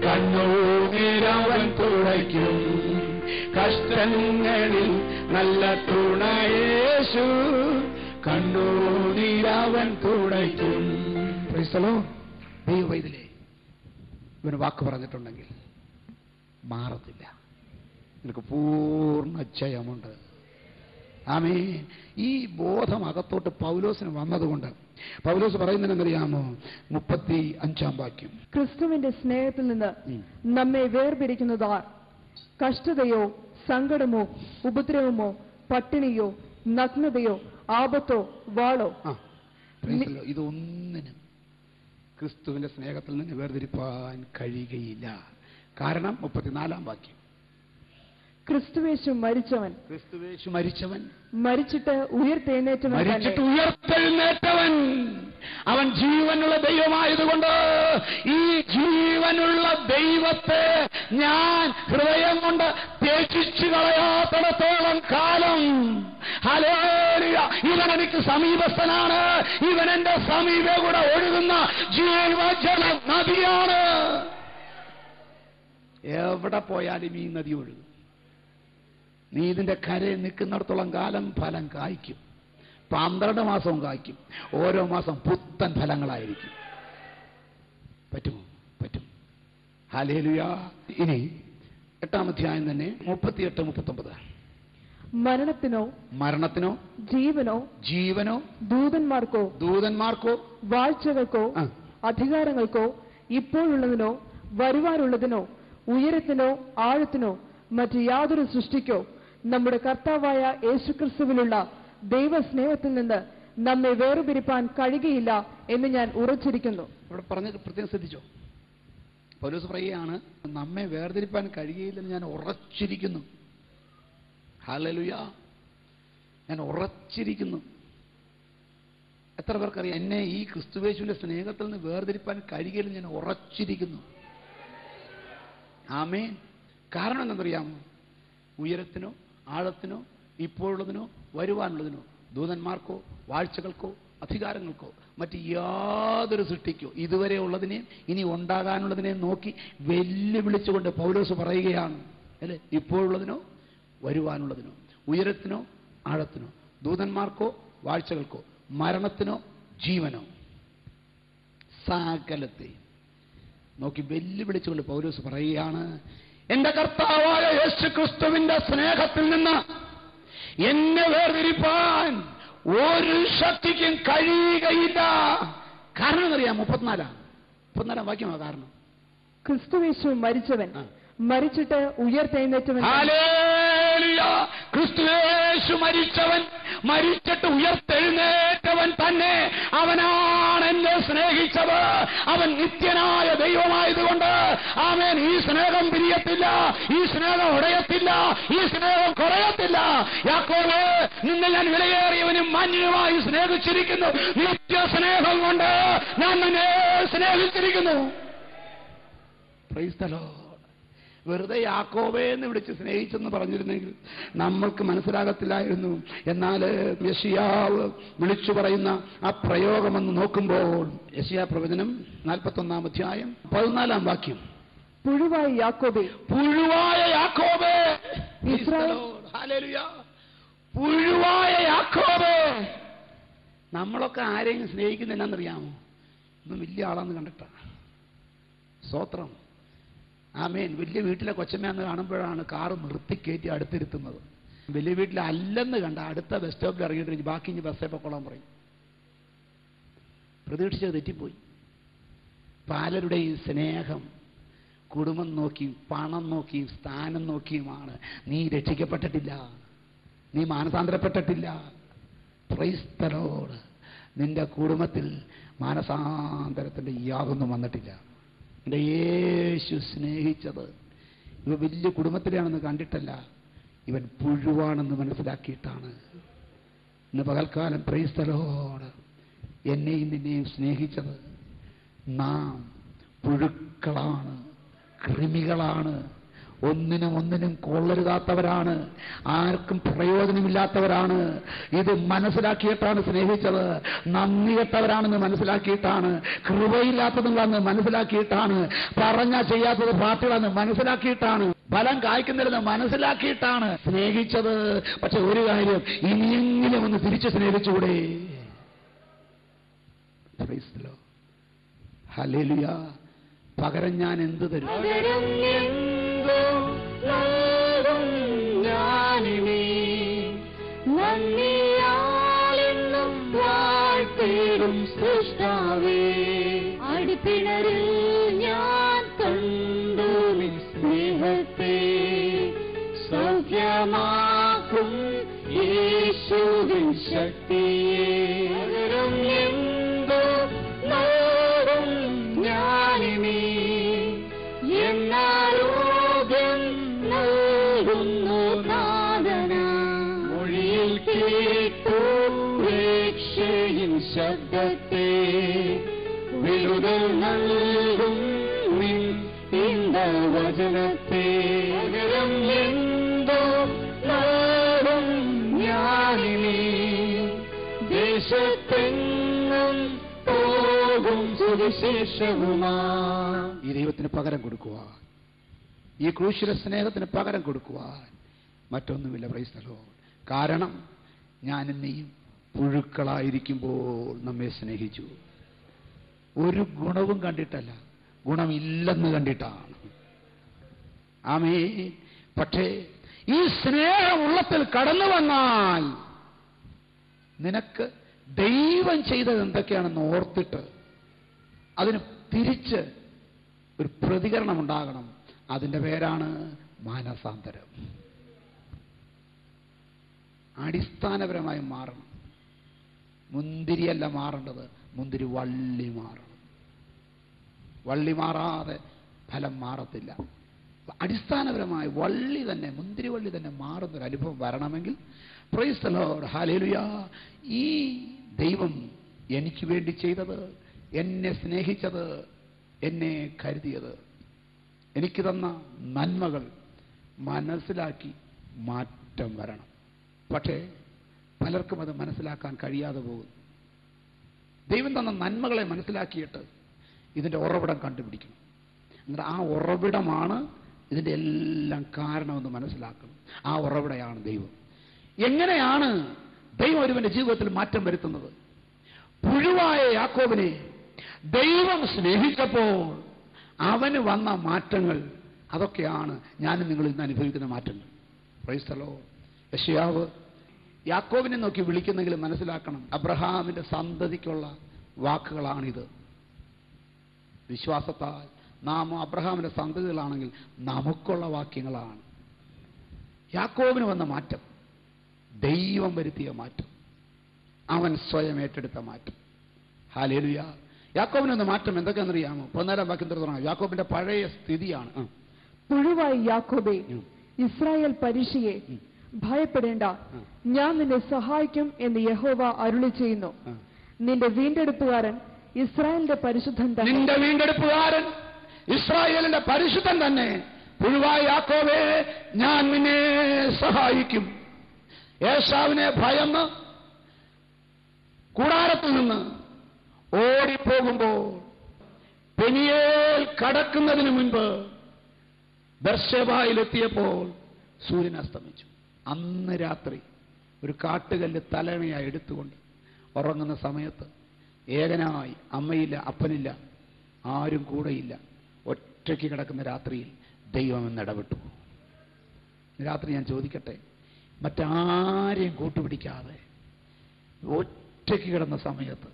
കണ്ണുനീരവൻ തുടയ്ക്കും. കഷ്ടങ്ങളിൽ നല്ല തുണയേശു, കണ്ണുനീരവൻ തുടയ്ക്കും. ദൈവവൈതലേ, ഇവന് വാക്ക് പറഞ്ഞിട്ടുണ്ടെങ്കിൽ മാറത്തില്ല. നിനക്ക് പൂർണ്ണ ജയമുണ്ട്. ആമേൻ. ഈ ബോധം അകത്തോട്ട് പൗലോസിന് വന്നതുകൊണ്ട് പൗലോസ് പറയുന്നതെന്നറിയാമോ? 35-ാം വാക്യം, ക്രിസ്തുവിന്റെ സ്നേഹത്തിൽ നിന്ന് നമ്മെ വേർപിരിക്കുന്നതാർ? കഷ്ടതയോ, സങ്കടമോ, ഉപദ്രവമോ, പട്ടിണിയോ, നഗ്നതയോ, ആപത്തോ, വാളോ? ഇതൊന്നിനും ക്രിസ്തുവിന്റെ സ്നേഹത്തിൽ നിന്ന് വേർതിരിപ്പാൻ കഴിയുകയില്ല. കാരണം 34-ാം വാക്യം, ക്രിസ്തുവേശു മരിച്ചവൻ, ക്രിസ്തുവേശു മരിച്ചവൻ, മരിച്ചിട്ട് ഉയർത്തെഴുന്നേറ്റവൻ, അവൻ ജീവനുള്ള ദൈവമായതുകൊണ്ട് ഈ ജീവനുള്ള ദൈവത്തെ ഞാൻ ഹൃദയം കൊണ്ട് ത്യജിച്ചു കളയാത്തിടത്തോളം കാലം ഹല്ലേലൂയ, ഇവൻ എനിക്ക് സമീപസ്ഥനാണ്. ഇവൻ എന്റെ സമീപേ കൂടെ ഒഴുകുന്ന ജീവജല നദിയാണ്. എവിടെ പോയാലും ഈ നദി ഒഴുകും. നീ ഇതിന്റെ കരയിൽ നിൽക്കുന്നിടത്തോളം കാലം ഫലം കായ്ക്കും. 12 മാസവും കായ്ക്കും. ഓരോ മാസം പുത്തൻ ഫലങ്ങളായിരിക്കും. പറ്റുമോ? പറ്റും. ഹല്ലേലൂയ. ഇനി 8-ാം അധ്യായം തന്നെ 38-39. മരണത്തിനോ ജീവനോ ദൂതന്മാർക്കോ വാഴ്ചകൾക്കോ അധികാരങ്ങൾക്കോ ഇപ്പോഴുള്ളതിനോ വരുവാനുള്ളതിനോ ഉയരത്തിനോ ആഴത്തിനോ മറ്റ് യാതൊരു സൃഷ്ടിക്കോ നമ്മുടെ കർത്താവായ യേശുക്രിസ്തുവിലുള്ള ദൈവസ്നേഹത്തിൽ നിന്ന് നമ്മെ വേർപിരിപ്പാൻ കഴിയുകയില്ല എന്ന് ഞാൻ ഉറച്ചിരിക്കുന്നു. ഇവിടെ പറഞ്ഞ പ്രത്യേകം ശ്രദ്ധിച്ചോ? പൗലോസ് പറയുകയാണ്, നമ്മെ വേർതിരിപ്പാൻ കഴിയുകയില്ലെന്ന് ഞാൻ ഉറച്ചിരിക്കുന്നു. ഹല്ലേലൂയ, ഞാൻ ഉറച്ചിരിക്കുന്നു. എത്ര പേർക്കറിയാം എന്നെ ഈ ക്രിസ്തുയേശുവിന്റെ സ്നേഹത്തിൽ നിന്ന് വേർതിരിപ്പാൻ കഴിയുകയില്ലെന്ന് ഞാൻ ഉറച്ചിരിക്കുന്നു. ആമേൻ. കാരണം എന്തെന്നറിയാമോ? ഉയരത്തിനോ ആഴത്തിനോ ഇപ്പോഴുള്ളതിനോ വരുവാനുള്ളതിനോ ദൂതന്മാർക്കോ വാഴ്ചകൾക്കോ അധികാരങ്ങൾക്കോ മറ്റ് യാതൊരു സൃഷ്ടിക്കോ ഇതുവരെ ഉള്ളതിനെയും ഇനി ഉണ്ടാകാനുള്ളതിനെയും നോക്കി വെല്ലുവിളിച്ചുകൊണ്ട് പൗലോസ് പറയുകയാണ്, അല്ലേ? ഇപ്പോഴുള്ളതിനോ വരുവാനുള്ളതിനോ ഉയരത്തിനോ ആഴത്തിനോ ദൂതന്മാർക്കോ വാഴ്ചകൾക്കോ മരണത്തിനോ ജീവനോ സകലത്തെ നോക്കി വെല്ലുവിളിച്ചുകൊണ്ട് പൗലോസ് പറയുകയാണ്, എന്റെ കർത്താവായ യേശുക്രിസ്തുവിന്റെ സ്നേഹത്തിൽ നിന്ന് എന്നെ വേർതിരിപ്പാൻ ഒരു ശക്തിക്കും കഴിയുകയില്ല. കാരണം എന്നറിയാം? 34-ാം വാക്യമാ കാരണം. ക്രിസ്തുയേശു മരിച്ചവൻ, മരിച്ചിട്ട് ഉയർത്തെഴുന്നേറ്റവൻ. ഹല്ലേലൂയ. ക്രിസ്തുയേശു മരിച്ചവൻ, മരിച്ചിട്ട് ഉയർത്തെഴുന്നേറ്റവൻ തന്നെ അവനാണ് എന്നെ സ്നേഹിച്ചത്. അവൻ നിത്യനായ ദൈവമായതുകൊണ്ട് ആമേൻ, ഈ സ്നേഹം പിരിയത്തില്ല, ഈ സ്നേഹം ഉടയത്തില്ല, ഈ സ്നേഹം കുറയത്തില്ല. യാക്കോബേ, നിന്നെ ഞാൻ വിലയേറിയവനും മാന്യനുമായി സ്നേഹിച്ചിരിക്കുന്നു. നിത്യ സ്നേഹം കൊണ്ട് ഞാൻ നിന്നെ സ്നേഹിച്ചിരിക്കുന്നു. Price the Lord. വെറുതെ യാക്കോബേ എന്ന് വിളിച്ച് സ്നേഹിച്ചെന്ന് പറഞ്ഞിരുന്നെങ്കിൽ നമ്മൾക്ക് മനസ്സിലാകത്തില്ലായിരുന്നു. എന്നാൽ യെശയ്യാവ് വിളിച്ചു പറയുന്ന ആ പ്രയോഗമെന്ന് നോക്കുമ്പോൾ യെശയ്യാ പ്രവചനം 41-ാം അധ്യായം 14-ാം വാക്യം, പുഴുവായ യാക്കോബേ, പുഴുവായ യാക്കോബേ, ഹല്ലേലൂയ, പുഴുവായ യാക്കോബേ. നമ്മളൊക്കെ ആരെയും സ്നേഹിക്കുന്നില്ലെന്നറിയാമോ? ഇന്നും വലിയ ആളാന്ന് കണ്ടിട്ടാണ്. സ്തോത്രം. ആമേൻ. വലിയ വീട്ടിലെ കൊച്ചമ്മയെന്ന് കാണുമ്പോഴാണ് കാറ് നിർത്തിക്കയറ്റി അടുത്തിരുത്തുന്നത്. വലിയ വീട്ടിലെ അല്ലെന്ന് കണ്ട അടുത്ത ബസ് സ്റ്റോപ്പിൽ ഇറങ്ങിയിട്ട് ബാക്കി ഇനി ബസ്സേ പൊക്കോളാൻ പറയും. പ്രതീക്ഷിച്ചത് തെറ്റിപ്പോയി. പലരുടെയും സ്നേഹം കുടുംബം നോക്കിയും പണം നോക്കിയും സ്ഥാനം നോക്കിയുമാണ്. നീ രക്ഷിക്കപ്പെട്ടിട്ടില്ല, നീ മാനസാന്തരപ്പെട്ടിട്ടില്ല. Price the Lord. നിന്റെ കുടുംബത്തിൽ മാനസാന്തരത്തിന്റെ യാതൊന്നും വന്നിട്ടില്ല. എൻ്റെ യേശു സ്നേഹിച്ചത് ഇവ വലിയ കുടുംബത്തിലാണെന്ന് കണ്ടിട്ടല്ല, ഇവൻ പുഴുവാണെന്ന് മനസ്സിലാക്കിയിട്ടാണ്. ഇന്ന് പകൽക്കാലം പ്രൈസ് ദി ലോർഡ് എന്നെയും നിന്നെയും സ്നേഹിച്ചത്. നാം പുഴുക്കളാണ്, കൃമികളാണ്, ഒന്നിനും കൊള്ളരുതാത്തവരാണ്, ആർക്കും പ്രയോജനമില്ലാത്തവരാണ്. ഇത് മനസ്സിലാക്കിയിട്ടാണ് സ്നേഹിച്ചത്. നന്ദി കെട്ടവരാണെന്ന് മനസ്സിലാക്കിയിട്ടാണ്, കൃപയില്ലാത്തതെന്ന് മനസ്സിലാക്കിയിട്ടാണ്, പറഞ്ഞാൽ ചെയ്യാത്തത് പാർട്ടികളെന്ന് മനസ്സിലാക്കിയിട്ടാണ്, ഫലം കായ്ക്കുന്നില്ലെന്ന് മനസ്സിലാക്കിയിട്ടാണ് സ്നേഹിച്ചത്. പക്ഷെ ഒരു കാര്യം, ഇനിയെങ്കിലും ഒന്ന് തിരിച്ചു സ്നേഹിച്ചുകൂടെ? ഹല്ലേലൂയ. പകരം ഞാൻ എന്ത് തരും? അടിപ്പിണരിൽ ഞാൻ കണ്ടു നിൻ സ്നേഹത്തെ, സൗഖ്യമാക്കും യേശുവിൻ ശക്തിയെ. എന്തോ നോടും ഞാനിനി എന്നാരോഗ്യം നൽകുന്നു നാദന. മൊഴിയിൽ കേട്ടു രക്ഷയിൻ ശബ്ദത്തെ, വിടുതൽ ഞങ്ങൾ നൽകും നിൻ വചനത്തെ പകരം എന്തോ നാടും ഞാനിനി ദേശത്തെങ്ങും പോകും സുവിശേഷവുമാ. ഈ ദൈവത്തിന് പകരം കൊടുക്കുവാൻ, ഈ ക്രൂശിലെ സ്നേഹത്തിന് പകരം കൊടുക്കുവാൻ മറ്റൊന്നുമില്ല. Price the Lord. കാരണം ഞാനും നീയും പുഴുക്കളായിരിക്കുമ്പോൾ നമ്മെ സ്നേഹിച്ചു. ഒരു ഗുണവും കണ്ടിട്ടല്ല, ഗുണമില്ലെന്ന് കണ്ടിട്ടാണ്. ആമേൻ. പക്ഷേ ഈ സ്നേഹം ഉള്ളത്തിൽ കടന്നു വന്നാൽ നിനക്ക് ദൈവം ചെയ്തത് എന്തൊക്കെയാണെന്ന് ഓർത്തിട്ട് അതിന് തിരിച്ച് ഒരു പ്രതികരണം ഉണ്ടാകണം. അതിൻ്റെ പേരാണ് മാനസാന്തരം. അടിസ്ഥാനപരമായി മാറണം. മുന്തിരിയല്ല മാറേണ്ടത്, മുന്തിരി വള്ളി മാറണം. വള്ളി മാറാതെ ഫലം മാറത്തില്ല. അടിസ്ഥാനപരമായി വള്ളി തന്നെ, മുന്തിരി വള്ളി തന്നെ മാറുന്നൊരു അനുഭവം വരണമെങ്കിൽ പ്രൈസ് ദി ലോർഡ്, ഹല്ലേലൂയ, ഈ ദൈവം എനിക്ക് വേണ്ടി ചെയ്തത്, എന്നെ സ്നേഹിച്ചത്, എന്നെ കരുതിയത്, എനിക്ക് തന്ന നന്മകൾ മനസ്സിലാക്കി മാറ്റം വരണം. പക്ഷേ പലർക്കും അത് മനസ്സിലാക്കാൻ കഴിയാതെ പോകുന്നു. ദൈവം തന്ന നന്മകളെ മനസ്സിലാക്കിയിട്ട് ഇതിൻ്റെ ഉറവിടം കണ്ടുപിടിക്കണം. എന്നിട്ട് ആ ഉറവിടമാണ് ഇതിൻ്റെ എല്ലാം കാരണമെന്ന് മനസ്സിലാക്കണം. ആ ഉറവിടമാണ് ദൈവം. എങ്ങനെയാണ് ദൈവം ഒരുവന്റെ ജീവിതത്തിൽ മാറ്റം വരുത്തുന്നത്? പുഴുവായ യാക്കോബിനെ ദൈവം സ്നേഹിച്ചപ്പോൾ അവന് വന്ന മാറ്റങ്ങൾ, അതൊക്കെയാണ് ഞാനും നിങ്ങൾ ഇന്ന് അനുഭവിക്കുന്ന മാറ്റങ്ങൾ. Price the Lord. യെശയ്യാവ് യാക്കോബിനെ നോക്കി വിളിക്കുന്നെങ്കിലും മനസ്സിലാക്കണം, അബ്രഹാമിന്റെ സന്തതിക്കുള്ള വാക്കുകളാണിത്. വിശ്വാസത്താൽ നാം അബ്രഹാമിന്റെ സന്തതികളാണെങ്കിൽ നമുക്കുള്ള വാക്യങ്ങളാണ്. യാക്കോബിന് വന്ന മാറ്റം ദൈവം വരുത്തിയ മാറ്റം, അവൻ സ്വയം ഏറ്റെടുത്ത മാറ്റം. ഹല്ലേലൂയ. യാക്കോബിന് വന്ന മാറ്റം എന്തൊക്കെയാണെന്നറിയാമോ? 14 വാക്യം തുടങ്ങാം. യാക്കോബിന്റെ പഴയ സ്ഥിതിയാണ്. പുഴുവായി യാക്കോബേ, ഇസ്രായേൽ പരീക്ഷയെ ഭയപ്പെടേണ്ട, ഞാൻ നിന്നെ സഹായിക്കും എന്ന് യഹോവ അരുളി ചെയ്യുന്നു. നിന്റെ വീണ്ടെടുപ്പുകാരൻ ഇസ്രായേലിന്റെ പരിശുദ്ധൻ തന്നെ. നിന്റെ വീണ്ടെടുപ്പുകാരൻ ഇസ്രായേലിന്റെ പരിശുദ്ധൻ തന്നെ. പുഴുവായ യാക്കോബേ, ഞാൻ നിന്നെ സഹായിക്കും. ഏശാവിനെ ഭയന്ന് കൂടാരത്തിൽ നിന്ന് ഓടിപ്പോകുമ്പോൾ പെനിയേൽ കടക്കുന്നതിന് മുൻപ് ബർശേബയിലെത്തിയപ്പോൾ സൂര്യൻ അസ്തമിച്ചു. അന്ന് രാത്രി ഒരു കാട്ടുകല്ല് തലമയായി എടുത്തുകൊണ്ട് ഉറങ്ങുന്ന സമയത്ത് ഏകനായി, അമ്മയില്ല, അപ്പനില്ല, ആരും കൂടെയില്ല, ഒറ്റയ്ക്ക് കിടക്കുന്ന രാത്രിയിൽ ദൈവം എന്ന് ഇടപെട്ടു. രാത്രി ഞാൻ ചോദിക്കട്ടെ, മറ്റാരെയും കൂട്ടുപിടിക്കാതെ ഒറ്റയ്ക്ക് കിടന്ന സമയത്ത്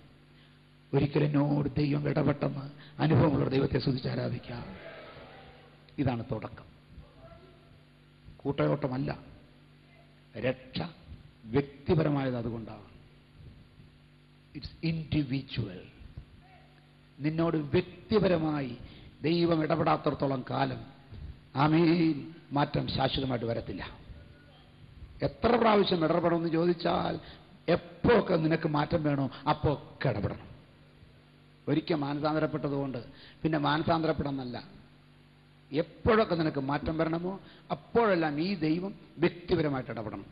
ഒരിക്കലും എന്നോട് ദൈവം ഇടപെട്ടെന്ന് അനുഭവമുള്ള ദൈവത്തെ സ്തുതിച്ച് ആരാധിക്കാം. ഇതാണ് തുടക്കം. കൂട്ടയോട്ടമല്ല, രക്ഷ വ്യക്തിപരമായത്. അതുകൊണ്ടാണ് ഇറ്റ്സ് ഇൻഡിവിജ്വൽ. നിന്നോട് വ്യക്തിപരമായി ദൈവം ഇടപെടാത്തടത്തോളം കാലം ആമേൻ മാറ്റം ശാശ്വതമായിട്ട് വരത്തില്ല. എത്ര പ്രാവശ്യം ഇടപെടണമെന്ന് ചോദിച്ചാൽ എപ്പോഴൊക്കെ നിനക്ക് മാറ്റം വേണോ അപ്പോൾ ഒക്കെ ഇടപെടണം. ഒരിക്കൽ മാനസാന്തരപ്പെട്ടതുകൊണ്ട് പിന്നെ മാനസാന്തരപ്പെടണമെന്നല്ല. എപ്പോഴൊക്കെ നിനക്ക് മാറ്റം വരണമോ അപ്പോഴെല്ലാം ഈ ദൈവം വ്യക്തിപരമായിട്ട് ഇടപെടണം.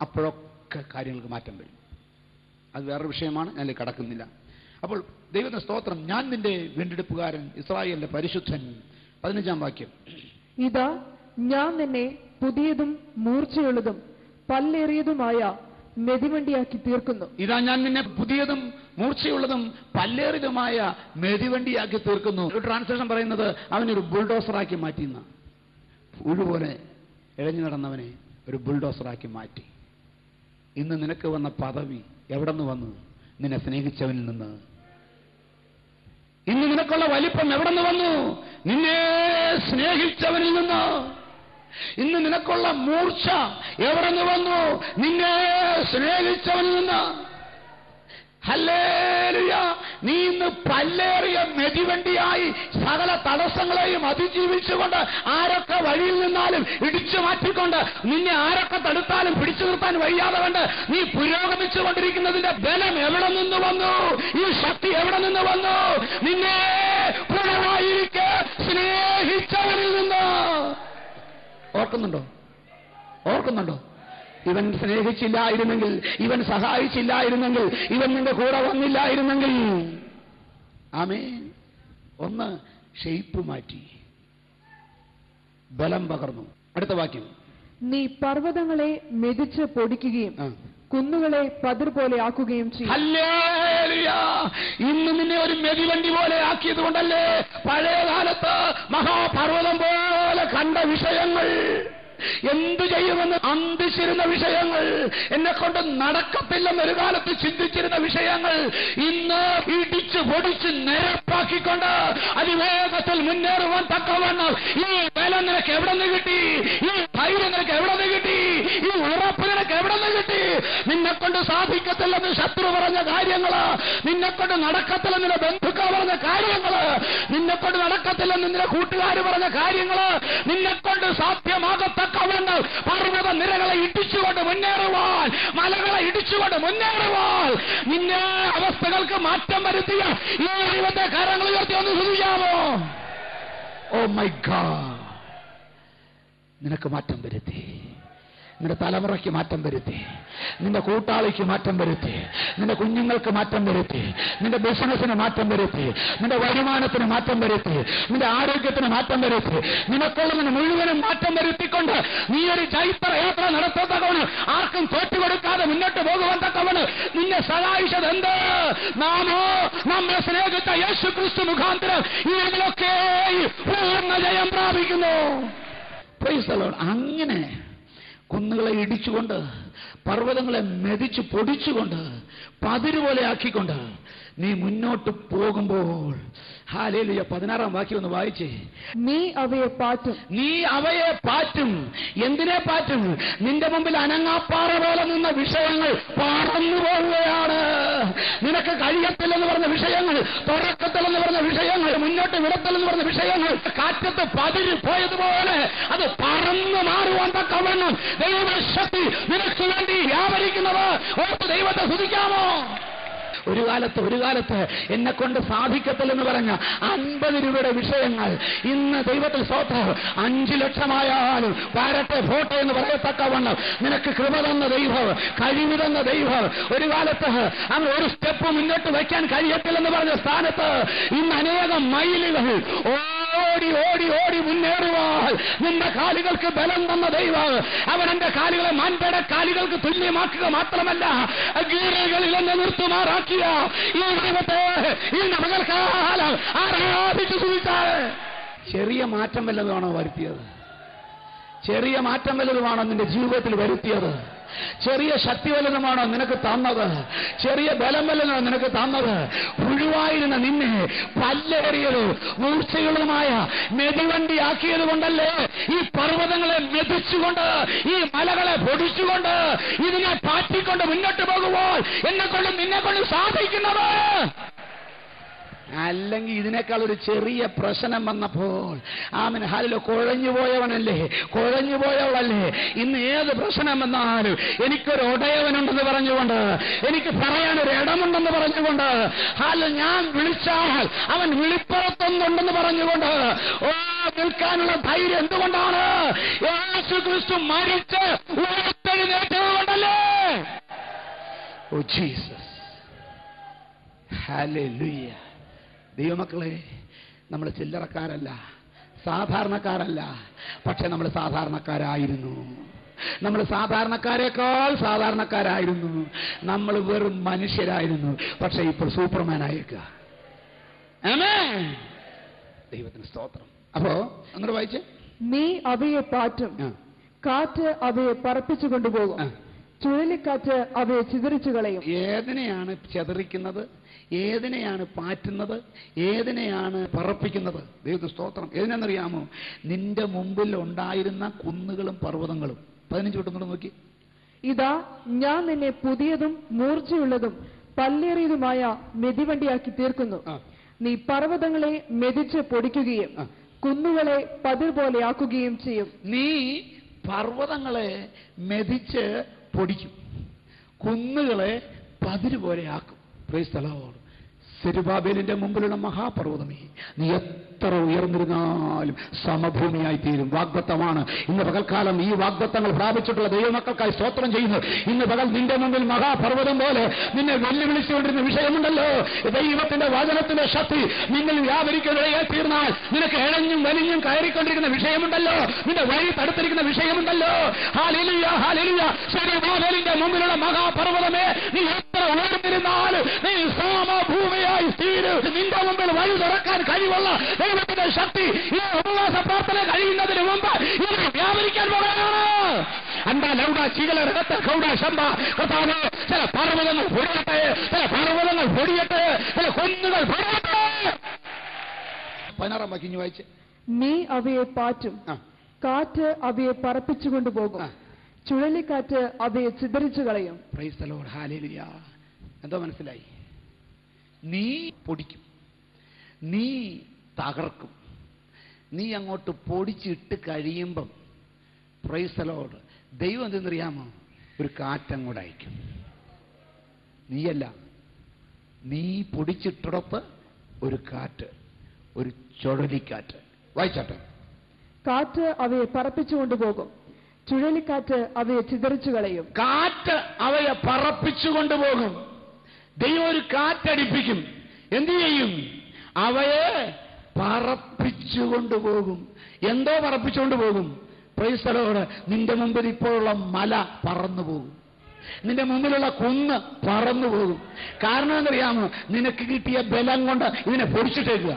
അപ്പോഴൊക്കെ കാര്യങ്ങൾക്ക് മാറ്റം വരും. അത് വേറൊരു വിഷയമാണ്, ഞാൻ കടക്കുന്നില്ല. അപ്പോൾ ദൈവത്തിന്റെ സ്തോത്രം. ഞാൻ നിന്റെ വീണ്ടെടുപ്പുകാരൻ, ഇസ്രായേലിന്റെ പരിശുദ്ധൻ. 15 വാക്യം. ഇതാ ഞാൻ നിന്നെ പുതിയതും മൂർച്ചയുള്ളതും പല്ലേറിയതുമായ മെതിവണ്ടിയാക്കി തീർക്കുന്നു. ഇതാ ഞാൻ നിന്നെ പുതിയതും മൂർച്ചയുള്ളതും പല്ലേറിയതുമായ മെതിവണ്ടിയാക്കി തീർക്കുന്നു. ഒരു ട്രാൻസ്ലേഷൻ പറയുന്നത് അവനൊരു ബുൾഡോസറാക്കി മാറ്റിയെന്ന. പുഴുപോലെ ഇഴഞ്ഞു നടന്നവനെ ഒരു ബുൾഡോസറാക്കി മാറ്റി. ഇന്ന് നിനക്ക് വന്ന പദവി എവിടെ നിന്ന് വന്നു? നിന്നെ സ്നേഹിച്ചവനിൽ നിന്ന്. ഇന്ന് നിനക്കുള്ള വലിപ്പം എവിടെ നിന്ന് വന്നു? നിന്നെ സ്നേഹിച്ചവനിൽ നിന്ന്. ഇന്ന് നിനക്കുള്ള മൂർച്ച എവിടെ നിന്ന് വന്നു? നിന്നെ സ്നേഹിച്ചവനിൽ നിന്ന്. ഹല്ലേലൂയ. നീ ഇന്ന് പല്ലേറിയ മെതിവണ്ടിയായി സകല തടസ്സങ്ങളെയും അതിജീവിച്ചുകൊണ്ട് ആരൊക്കെ വഴിയിൽ നിന്നാലും ഇടിച്ചു മാറ്റിക്കൊണ്ട് നിന്നെ ആരൊക്കെ തടുത്താലും പിടിച്ചു നിർത്താൻ വയ്യാതെ കൊണ്ട് നീ പുരോഗമിച്ചു കൊണ്ടിരിക്കുന്നതിന്റെ ബലം എവിടെ നിന്ന് വന്നു? ഈ ശക്തി എവിടെ നിന്ന് വന്നു? നിന്നെ പ്രണവായിരിക്കെ സ്നേഹിച്ചവരിൽ നിന്ന്. ഓർക്കുന്നുണ്ടോ? ഇവൻ സ്നേഹിച്ചില്ലായിരുന്നെങ്കിൽ, ഇവൻ സഹായിച്ചില്ലായിരുന്നെങ്കിൽ, ഇവൻ നിന്റെ കൂടെ വന്നില്ലായിരുന്നെങ്കിൽ. ആമേൻ. ഒന്ന് ഷെയ്പ്പ് മാറ്റി, ബലം പകർന്നു. അടുത്ത വാക്യം, നീ പർവ്വതങ്ങളെ മെതിച്ച് പൊടിക്കുകയും കുന്നുകളെ പതിർ പോലെ ആക്കുകയും ചെയ്യും. ഹല്ലേലൂയ. ഇന്ന് നിന്നെ ഒരു മെതിവണ്ടി പോലെ ആക്കിയത് കൊണ്ടല്ലേ പഴയ കാലത്ത് മഹാപർവ്വതം പോലെ കണ്ട വിഷയങ്ങൾ, എന്തു ചെയ്യുമെന്ന് അന്തിച്ചിരുന്ന വിഷയങ്ങൾ, എന്നെ കൊണ്ട് നടക്കത്തില്ലെന്നൊരു കാലത്ത് ചിന്തിച്ചിരുന്ന വിഷയങ്ങൾ ഇന്ന് ഇടിച്ചു പൊടിച്ച് നിരപ്പാക്കിക്കൊണ്ട് അതിവേഗത്തിൽ മുന്നേറുവാൻ തക്കവണ്ണം ഈ ബലം നിനക്ക് എവിടെ നിന്ന് കിട്ടി? ഈ ധൈര്യം നിനക്ക് എവിടെ നിന്ന് കിട്ടി? ഈ ഉറപ്പ് നിനക്ക് എവിടെ നിന്ന് കിട്ടി? നിന്നെക്കൊണ്ട് സാധിക്കത്തില്ലെന്ന് ശത്രു പറഞ്ഞ കാര്യങ്ങള്, നിന്നെക്കൊണ്ട് നടക്കത്തില്ലെന്ന് നിന്റെ ബന്ധുക്കൾ പറഞ്ഞ കാര്യങ്ങള്, നിന്നെക്കൊണ്ട് നടക്കത്തില്ലെന്ന് നിന്റെ കൂട്ടുകാർ പറഞ്ഞ കാര്യങ്ങള്, നിന്നെക്കൊണ്ട് സാധ്യമാകത്തക്കവണ്ണം പർവ്വത നിരകളെ ഇടിച്ചുകൊണ്ട് മുന്നേറുവാൻ, മലകളെ ഇടിച്ചുകൊണ്ട് മുന്നേറുവാൻ, നിന്നെ അവസ്ഥകൾക്ക് മാറ്റം വരുത്തിയ ഈ ദൈവത്തെ കരങ്ങൾ ഉയർത്തി ഒന്ന് സ്തുതിക്കാമോ? Oh my God. നിനക്ക് മാറ്റം വരുത്തി, നിന്റെ തലമുറയ്ക്ക് മാറ്റം വരുത്തി, നിന്റെ കൂട്ടാളിക്ക് മാറ്റം വരുത്തി, നിന്റെ കുഞ്ഞുങ്ങൾക്ക് മാറ്റം വരുത്തി, നിന്റെ ബിസിനസ്സിന് മാറ്റം വരുത്തി, നിന്റെ വരുമാനത്തിന് മാറ്റം വരുത്തി, നിന്റെ ആരോഗ്യത്തിന് മാറ്റം വരുത്തി, നിനക്കുള്ളതിന് മുഴുവനും മാറ്റം വരുത്തിക്കൊണ്ട് നീ ഒരു ചൈത്ര യാത്ര നടത്തത്തക്കവണ്, ആർക്കും തോറ്റുകൊടുക്കാതെ മുന്നോട്ട് പോകുവാൻ തക്കവണ് നിന്നെ സഹായിച്ചത് എന്ത്? നമ്മെ സ്നേഹിച്ച യേശു ക്രിസ്തു മുഖാന്തരം ഇവരിലൊക്കെ പൂർണ്ണ ജയം പ്രാപിക്കുന്നു. Price the Lord. അങ്ങനെ കുന്നുകളെ ഇടിച്ചുകൊണ്ട്, പർവ്വതങ്ങളെ മെതിച്ച് പൊടിച്ചുകൊണ്ട്, പതിരുപോലെ ആക്കിക്കൊണ്ട് നീ മുന്നോട്ട് പോകുമ്പോൾ, ഹല്ലേലൂയ, 16-ാം വാക്യം ഒന്ന് വായിച്ചേ. നീ അവയെ പാറ്റും. എന്തിനെ പാറ്റും? നിന്റെ മുമ്പിൽ അനങ്ങാപ്പാറ പോലെ നിന്ന വിഷയങ്ങൾ പറന്നു പോവുകയാണ്. നിനക്ക് കഴിയത്തില്ലെന്ന് പറഞ്ഞ വിഷയങ്ങൾ, തുറക്കത്തില്ലെന്ന് പറഞ്ഞ വിഷയങ്ങൾ, മുന്നോട്ട് വിടത്തില്ലെന്ന് പറഞ്ഞ വിഷയങ്ങൾ കാറ്റത്ത് പതിര് പോയതുപോലെ അത് പറന്നു മാറുവാൻ തക്കവണ്ണം ദൈവശക്തി നിനക്ക് വേണ്ടി വ്യാപരിക്കുന്നത് ഓർത്ത് ദൈവത്തെ സ്തുതിക്കാമോ? ഒരു കാലത്ത് എന്നെ കൊണ്ട് സാധിക്കത്തില്ലെന്ന് പറഞ്ഞ 50 രൂപയുടെ വിഷയങ്ങൾ ഇന്ന് ദൈവത്തിൽ സ്തോത്രം 5 ലക്ഷമായാലും വരട്ടെ പോട്ടെ എന്ന് പറയത്തക്കവണ്ണം നിനക്ക് കൃപ തന്ന ദൈവം, കഴിവ് തന്ന ദൈവം, ഒരു കാലത്ത് അങ്ങ് ഒരു സ്റ്റെപ്പ് മുന്നോട്ട് വയ്ക്കാൻ കഴിയത്തില്ലെന്ന് പറഞ്ഞ സ്ഥാനത്ത് ഇന്ന് അനേകം മൈലുകൾ ഓടി ഓടി ഓടി മുന്നേറുവാൻ നിന്റെ കാലുകൾക്ക് ബലം തന്ന ദൈവം, അവൻ എന്റെ കാലുകളെ മാൻപേട കാലുകൾക്ക് തുല്യമാക്കുക മാത്രമല്ല ഗീറകളിൽ എന്നെ നിർത്തുമാറാക്കിയ ഈ ദൈവത്തെ ഇന്ന് പകൽക്കാലം ആരാധിച്ചു സൂചിച്ചാൽ. ചെറിയ മാറ്റം വല്ലതുമാണോ വരുത്തിയത്? ചെറിയ മാറ്റം വല്ലതുമാണോ നിന്റെ ജീവിതത്തിൽ വരുത്തിയത്? ചെറിയ ശക്തി വല്ലതുമാണോ നിനക്ക് തന്നത്? ചെറിയ ബലം വല്ലതാണോ നിനക്ക് തന്നത്? പുഴുവായിരുന്ന നിന്നെ പല്ലേറിയത് മൂർച്ചകളുമായ മെതിവണ്ടിയാക്കിയത് കൊണ്ടല്ലേ ഈ പർവ്വതങ്ങളെ മെതിച്ചുകൊണ്ട്, ഈ മലകളെ പൊടിച്ചുകൊണ്ട്, ഇതിനെ പാറ്റിക്കൊണ്ട് മുന്നോട്ട് പോകുമ്പോൾ എന്നെക്കൊണ്ട് നിന്നെക്കൊണ്ട് സാധിക്കുന്നത്. അല്ലെങ്കിൽ ഇതിനേക്കാൾ ഒരു ചെറിയ പ്രശ്നം വന്നപ്പോൾ ആമൻ ഹാലിലോ കുഴഞ്ഞുപോയവളല്ലേ ഇന്ന് ഏത് പ്രശ്നം വന്നാലും എനിക്കൊരു ഒടയവനുണ്ടെന്ന് പറഞ്ഞുകൊണ്ട്, എനിക്ക് പറയാനൊരു ഇടമുണ്ടെന്ന് പറഞ്ഞുകൊണ്ട്, ഹാല് ഞാൻ വിളിച്ചാൽ അവൻ വിളിപ്പുറത്തൊന്നുണ്ടെന്ന് പറഞ്ഞുകൊണ്ട് നിൽക്കാനുള്ള ധൈര്യം എന്തുകൊണ്ടാണ്? യേശു ക്രിസ്തു മരിച്ച് ഉയർത്തെഴുന്നേറ്റതുകൊണ്ടല്ലേ. Oh Jesus, hallelujah. ദൈവമക്കളെ, നമ്മൾ ചില്ലറക്കാരല്ല, സാധാരണക്കാരല്ല, പക്ഷെ നമ്മൾ സാധാരണക്കാരായിരുന്നു. നമ്മൾ സാധാരണക്കാരേക്കാൾ സാധാരണക്കാരായിരുന്നു. നമ്മൾ വെറും മനുഷ്യരായിരുന്നു. പക്ഷെ ഇപ്പോൾ സൂപ്പർമാനായേക്കുക. ആമേൻ. ദൈവത്തിന് സ്തോത്രം. അപ്പോ അങ്ങോട്ട് വായിച്ചേ. നീ അവയെ പാറ്റും, കാറ്റ് അവയെ പറപ്പിച്ചു കൊണ്ടുപോകും, ചുഴലിക്കാറ്റ് അവയെ ചിതറിച്ചു കളയും. ഏതിനെയാണ് ചിതറിക്കുന്നത്? ഏതിനെയാണ് പാറ്റുന്നത്? ഏതിനെയാണ് പറപ്പിക്കുന്നത്? ദൈവത്തിന് സ്തോത്രം. ഏതിനെന്നറിയാമോ? നിന്റെ മുമ്പിൽ ഉണ്ടായിരുന്ന കുന്നുകളും പർവ്വതങ്ങളും. 15 തൊട്ട് നോക്കി. ഇതാ ഞാൻ നിന്നെ പുതിയതും മൂർച്ചയുള്ളതും പല്ലേറിയതുമായ മെതിവണ്ടിയാക്കി തീർക്കുന്നു. നീ പർവ്വതങ്ങളെ മെതിച്ച് പൊടിക്കുകയും കുന്നുകളെ പതിർ പോലെയാക്കുകയും ചെയ്യും. നീ പർവ്വതങ്ങളെ മെതിച്ച് പൊടിക്കും, കുന്നുകളെ പതിര് പോലെയാക്കും. Praise the lord. സെരുബാബേലിന്റെ മുമ്പിലുള്ള മഹാപർവ്വതമേ, നീ എത്ര ഉയർന്നിരുന്നാലും സമഭൂമിയായി തീരും. വാഗ്ദത്തമാണ് ഇന്ന് പകൽക്കാലം. ഈ വാഗ്ദത്തങ്ങൾ പ്രാപിച്ചിട്ടുള്ള ദൈവമക്കൾക്കായി സ്തോത്രം ചെയ്യുന്നു. ഇന്ന് പകൽ നിന്റെ മുമ്പിൽ മഹാപർവ്വതം പോലെ നിന്നെ വെല്ലുവിളിച്ചുകൊണ്ടിരുന്ന വിഷയമുണ്ടല്ലോ, ദൈവത്തിന്റെ വചനത്തിന്റെ ശക്തി നിങ്ങൾ വ്യാപരിക്കുന്നതിൽ തീർന്നാൽ നിനക്ക് എഴഞ്ഞും വലിഞ്ഞും കയറിക്കൊണ്ടിരിക്കുന്ന വിഷയമുണ്ടല്ലോ, നിന്റെ വഴി തടുത്തിരിക്കുന്ന വിഷയമുണ്ടല്ലോ. Hallelujah, hallelujah. സെരുബാബേലിന്റെ മുമ്പിലുള്ള മഹാപർവ്വതമേ, നീ എത്ര ഉയർന്നിരുന്നാലും നീ സമഭൂമിയായി തീരും. നിന്റെ മുമ്പിൽ വഴി തുറക്കാൻ കഴിവുള്ള ദൈവത്തിന്റെ ശക്തി ഈ ഉപവാസ പ്രാർത്ഥന കഴിയുന്നതിന് മുമ്പ് ഇത് വ്യാപരിക്കാൻ പോകുകയാണ്. അണ്ടാ ലൗഡ ചീകല രഥ കൗഡ ശമ്പ കർത്താവേ, ചില പർവ്വതങ്ങൾ പൊടിയട്ടെ, ചില പർവ്വതങ്ങൾ പൊടിയട്ടെ, ചില കുന്നുകൾ പൊടിയട്ടെ. 16 വാക്യം വായിച്ച്. നീ അവയെ പാറ്റും, കാറ്റ് അവയെ പറപ്പിച്ചുകൊണ്ടുപോകും, ചുഴലിക്കാറ്റ് അവയെ ചിതറിച്ചു കളയും. Price the Lord. ഹല്ലേലൂയ. എന്തോ മനസ്സിലായി? നീ പൊടിക്കും, നീ തകർക്കും. നീ അങ്ങോട്ട് പൊടിച്ചിട്ട് കഴിയുമ്പം പ്രൈസ് ദി ലോർഡ്, ദൈവം എന്തെന്നറിയാമോ? ഒരു കാറ്റങ്ങോട്ട് അയക്കും. നീയല്ല, നീ പൊടിച്ചിട്ടിടത്ത് ഒരു കാറ്റ്, ഒരു ചുഴലിക്കാറ്റ്. വായിച്ചാട്ടെ. കാറ്റ് അവയെ പറപ്പിച്ചുകൊണ്ടുപോകും, ചുഴലിക്കാറ്റ് അവയെ ചിതറിച്ചു കളയും. കാറ്റ് അവയെ പറപ്പിച്ചുകൊണ്ടുപോകും. ദൈവം ഒരു കാറ്റടിപ്പിക്കും. എന്തു ചെയ്യും? അവയെ പറപ്പിച്ചുകൊണ്ടുപോകും. എന്തോ പറപ്പിച്ചുകൊണ്ടുപോകും? Price the Lord. നിന്റെ മുമ്പിൽ ഇപ്പോഴുള്ള മല പറന്നുപോകും, നിന്റെ മുമ്പിലുള്ള കുന്ന് പറന്നുപോകും. കാരണം എന്നറിയാമോ? നിനക്ക് കിട്ടിയ ബലം കൊണ്ട് ഇതിനെ പൊടിച്ചിട്ടേക്കുക.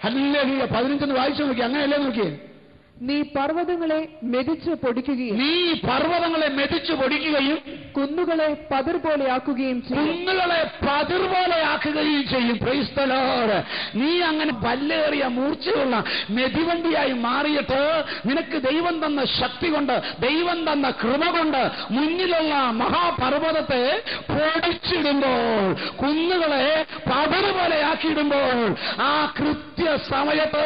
ഹല്ലേലൂയ. 15 വായിച്ചു നോക്കി. അങ്ങനെയല്ലേ നോക്കിയേ? നീ പർവ്വതങ്ങളെ മെതിച്ച് പൊടിക്കുകയും, നീ പർവ്വതങ്ങളെ മെതിച്ചു പൊടിക്കുകയും കുന്നുകളെ പതിർ പോലെയാക്കുകയും ചെയ്യും. കുന്നുകളെ പതിർ പോലെയാക്കുകയും ചെയ്യും. Price the lord. നീ അങ്ങനെ പല്ലേറിയ മൂർച്ചയുള്ള മെതിവണ്ടിയായി മാറിയിട്ട് നിനക്ക് ദൈവം തന്ന ശക്തി കൊണ്ട്, ദൈവം തന്ന കൃപ കൊണ്ട് മുന്നിലുള്ള മഹാപർവ്വതത്തെ പൊടിച്ചിടുമ്പോൾ, കുന്നുകളെ പതിർ പോലെയാക്കിയിടുമ്പോൾ, ആ കൃത്യസമയത്ത്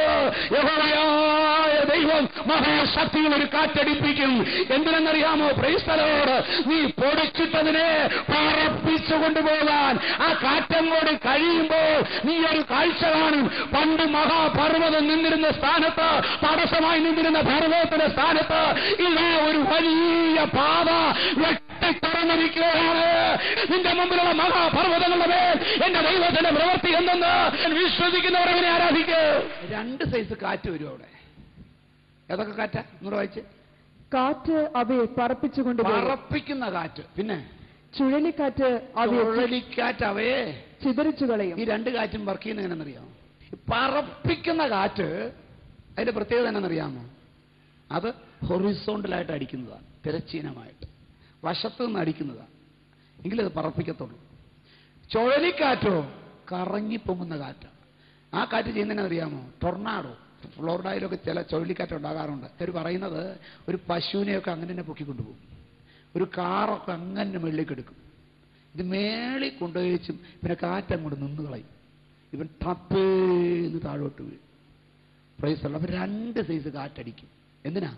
യഹോവയായ ദൈവം മഹാശക്തിയിൽ ഒരു കാറ്റടിപ്പിക്കും. എന്തിനെന്നറിയാമോ? Praise the lord. നീ പൊടിച്ചിട്ടതിനെ പറപ്പിച്ചു കൊണ്ടുപോകാൻ ആ കാറ്റങ്ങോട് കഴിയുമ്പോൾ നീ ഒരു കാഴ്ച കാണും. പണ്ട് മഹാപർവ്വതം നിന്നിരുന്ന സ്ഥാനത്ത്, തടസ്സമായി നിന്നിരുന്ന പർവ്വതത്തിന്റെ സ്ഥാനത്ത് ഇതാ ഒരു വലിയ പാത വെട്ടിത്തുറന്നിരിക്കുകയാണ്. നിന്റെ മുമ്പിലുള്ള മഹാപർവ്വതങ്ങളുടെ മേൽ എന്റെ ദൈവത്തിന്റെ പ്രവൃത്തി എന്തെന്ന് വിശ്വസിക്കുന്നവരവനെ ആരാധിക്കുക. 2 സൈസ് കാറ്റ് വരും അവിടെ. ഏതൊക്കെ കാറ്റാ? ഇങ്ങോട്ട് വായിച്ച്. കാറ്റ് അവയെ പറപ്പിക്കുന്ന കാറ്റ്, പിന്നെ ചുഴലിക്കാറ്റ് അവയെ ചിതറിച്ചു കളയും. ഈ 2 കാറ്റും വർക്ക് ചെയ്യുന്ന എങ്ങനെയെന്നറിയാമോ? പറപ്പിക്കുന്ന കാറ്റ് അതിന്റെ പ്രത്യേകത എന്നാണെന്നറിയാമോ? അത് ഹൊറിസോണ്ടലായിട്ട് അടിക്കുന്നതാണ്, തിരശ്ചീനമായിട്ട് വശത്ത് നിന്ന് അടിക്കുന്നതാണ്. എങ്കിലത് പറപ്പിക്കത്തുള്ളൂ. ചുഴലിക്കാറ്റോ കറങ്ങിപ്പൊങ്ങുന്ന കാറ്റാണ്. ആ കാറ്റ് ചെയ്യുന്നതിനറിയാമോ? ടൊർണാഡോ. ഫ്ലോറിഡയിലൊക്കെ ചില ചുഴലിക്കാറ്റ് ഉണ്ടാകാറുണ്ട്. അവർ പറയുന്നത് ഒരു പശുവിനെയൊക്കെ അങ്ങനെ തന്നെ പൊക്കിക്കൊണ്ടുപോകും, ഒരു കാറൊക്കെ അങ്ങനെ മുകളിലേക്ക് എടുക്കും. ഇത് മേളിൽ കൊണ്ടുപോയിച്ചും പിന്നെ കാറ്റങ്ങോട്ട് നിന്ന് കളയും. ഇവൻ ടപ്പേന്ന് താഴോട്ട് വീഴും. Praise the lord. അവർ 2 സൈസ് കാറ്റടിക്കും. എന്തിനാ?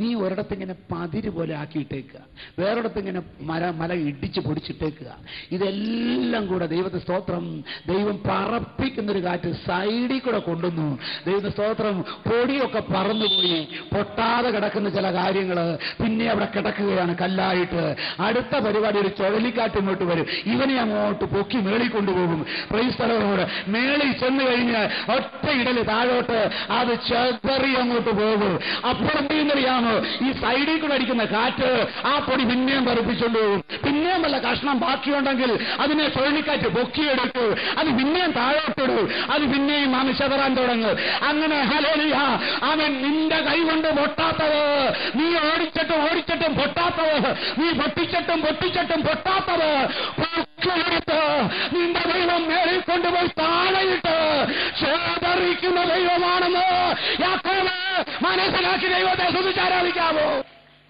നീ ഒരിടത്തിങ്ങനെ പതിര് പോലെ ആക്കിയിട്ടേക്കുക, വേറൊരിടത്തിങ്ങനെ മല ഇടിച്ച് പൊടിച്ചിട്ടേക്കുക. ഇതെല്ലാം കൂടെ ദൈവത്തെ സ്തോത്രം, ദൈവം പറപ്പിക്കുന്നൊരു കാറ്റ് സൈഡിൽ കൂടെ കൊണ്ടുവന്നു. ദൈവത്തെ സ്തോത്രം. പൊടിയൊക്കെ പറന്നുപോയി, പൊട്ടാതെ കിടക്കുന്ന ചില കാര്യങ്ങൾ പിന്നെ അവിടെ കിടക്കുകയാണ് കല്ലായിട്ട്. അടുത്ത പരിപാടി ഒരു ചുഴലിക്കാറ്റ് ഇങ്ങോട്ട് വരും, ഇവനെ അങ്ങോട്ട് പൊക്കി മേളിൽ കൊണ്ടുപോകും. Price the Lord. മേളിൽ ചെന്ന് കഴിഞ്ഞ് ഒറ്റ ഇടല് താഴോട്ട് അത് ചെതറി അങ്ങോട്ട് പോകും. അപ്പുറം അറിയാമോ? ഈ സൈഡിൽ കൂടെ അടിക്കുന്ന കാറ്റ് ആ പൊടി പിന്നെയും പറപ്പിച്ചുകൊണ്ട് പോകും. പിന്നെയും വല്ല കഷ്ണം ബാക്കിയുണ്ടെങ്കിൽ അതിനെ ചുഴലിക്കാറ്റ് പൊക്കിയെടുക്കൂ, അത് പിന്നെയും താഴോട്ടിടൂ, അത് പിന്നെയും അവൻ ചെതറാൻ തുടങ്ങും. അങ്ങനെ ഹല്ലേലൂയ. അവൻ നിന്റെ കൈ കൊണ്ട് പൊട്ടാത്തത്, നീ ഓടിച്ചിട്ടും പൊട്ടാത്തത്, നീ പൊട്ടിച്ചിട്ടും പൊട്ടാത്തത് പൊക്കിയെടുത്ത് നിന്റെ ദൈവം മേളിൽ കൊണ്ടുപോയി താഴെയിട്ട് ചെതറിക്കുന്ന ദൈവമാണെന്ന് യാക്കോബ് മനസ്സിലാക്കി ദൈവത്തെ സ്തുതിച്ചാരാധിക്കാമോ?